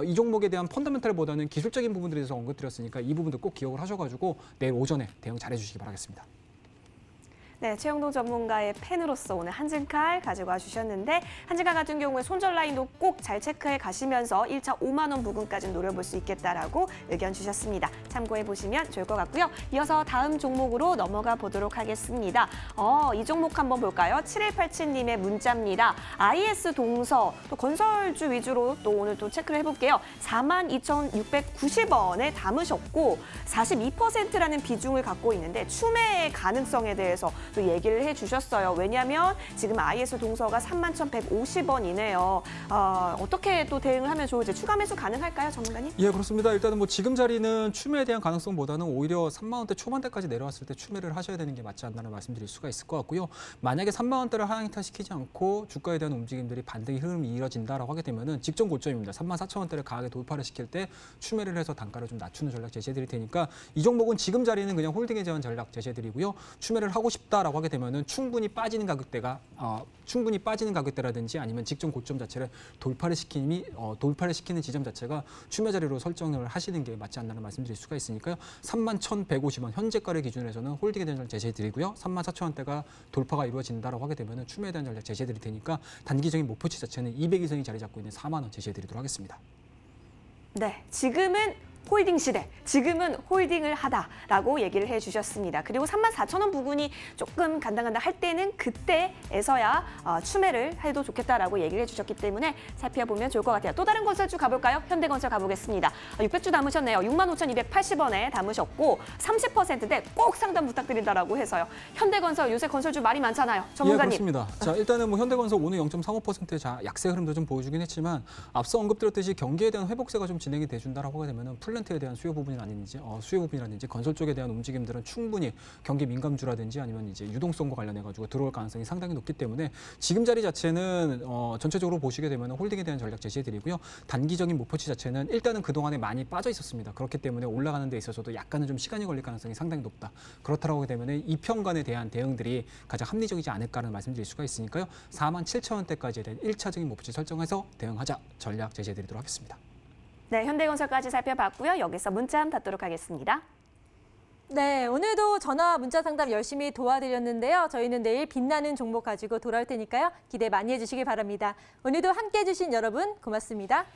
이 종목에 대한 펀더멘탈보다는 기술적인 부분들에 대해서 언급드렸으니까 이 부분도 꼭 기억을 하셔가지고 내일 오전에 대응 잘해주시기 바라겠습니다. 네, 최영동 전문가의 팬으로서 오늘 한진칼 가지고 와주셨는데 한진칼 같은 경우에 손절 라인도 꼭 잘 체크해 가시면서 1차 5만 원 부근까지 노려볼 수 있겠다라고 의견 주셨습니다. 참고해 보시면 좋을 것 같고요. 이어서 다음 종목으로 넘어가 보도록 하겠습니다. 이 종목 한번 볼까요? 7187님의 문자입니다. IS 동서 또 건설주 위주로 또 오늘 또 체크를 해볼게요. 42,690원에 담으셨고 42%라는 비중을 갖고 있는데 추매의 가능성에 대해서 또 얘기를 해주셨어요. 왜냐하면 지금 IS 동서가 31,150원이네요. 어떻게 또 대응을 하면 좋을지 추가 매수 가능할까요, 전문가님? 예, 그렇습니다. 일단은 뭐 지금 자리는 추매에 대한 가능성보다는 오히려 3만 원대 초반대까지 내려왔을 때 추매를 하셔야 되는 게 맞지 않나는 말씀드릴 수가 있을 것 같고요. 만약에 3만 원대를 하향시키지 않고 주가에 대한 움직임들이 반등의 흐름이 이어진다라고 하게 되면은 직전 고점입니다. 34,000원대를 강하게 돌파를 시킬 때 추매를 해서 단가를 좀 낮추는 전략 제시해드릴 테니까 이 종목은 지금 자리는 그냥 홀딩에 대한 전략 제시해드리고요. 추매를 하고 싶다라고 하게 되면은 충분히 빠지는 가격대라든지 아니면 직전 고점 자체를 돌파를 시키는 지점 자체가 추매 자리로 설정을 하시는 게 맞지 않나는 말씀드릴 수가 있으니까요. 31,150원 현재가를 기준으로 해서는 홀딩에 대한 전략 제시해드리고요. 34,000원대가 돌파가 이루어진다라고 하게 되면은 추매에 대한 전략 제시해드릴 테니까 단기적인 목표치 자체는 200 이상이 자리 잡고 있는 4만 원 제시해드리도록 하겠습니다. 네, 지금은 홀딩 시대, 지금은 홀딩을 하다라고 얘기를 해주셨습니다. 그리고 34,000원 부근이 조금 간당간당 할 때는 그때에서야 추매를 해도 좋겠다라고 얘기를 해주셨기 때문에 살펴보면 좋을 것 같아요. 또 다른 건설주 가볼까요? 현대건설 가보겠습니다. 600주 담으셨네요. 65,280원에 담으셨고 30%대 꼭 상담 부탁드린다라고 해서요. 현대건설 요새 건설주 말이 많잖아요. 전문가님. 예, 그렇습니다. 자, 일단은 뭐 현대건설 오늘 0.35%의 약세 흐름도 좀 보여주긴 했지만 앞서 언급드렸듯이 경기에 대한 회복세가 좀 진행이 돼준다라고 하게 되면은 폴란트에 대한 수요 부분이라든지 건설 쪽에 대한 움직임들은 충분히 경기 민감주라든지 아니면 이제 유동성과 관련해 가지고 들어올 가능성이 상당히 높기 때문에 지금 자리 자체는 전체적으로 보시게 되면 홀딩에 대한 전략 제시해드리고요. 단기적인 목표치 자체는 일단은 그동안에 많이 빠져 있었습니다. 그렇기 때문에 올라가는 데 있어서도 약간은 좀 시간이 걸릴 가능성이 상당히 높다. 그렇다고 하게 되면 이 평간에 대한 대응들이 가장 합리적이지 않을까라는 말씀드릴 수가 있으니까요. 47,000원대까지에 대한 1차적인 목표치 설정해서 대응하자 전략 제시해드리도록 하겠습니다. 네, 현대건설까지 살펴봤고요. 여기서 문자 닫도록 하겠습니다. 네, 오늘도 전화 문자 상담 열심히 도와드렸는데요. 저희는 내일 빛나는 종목 가지고 돌아올 테니까요. 기대 많이 해주시기 바랍니다. 오늘도 함께해 주신 여러분 고맙습니다.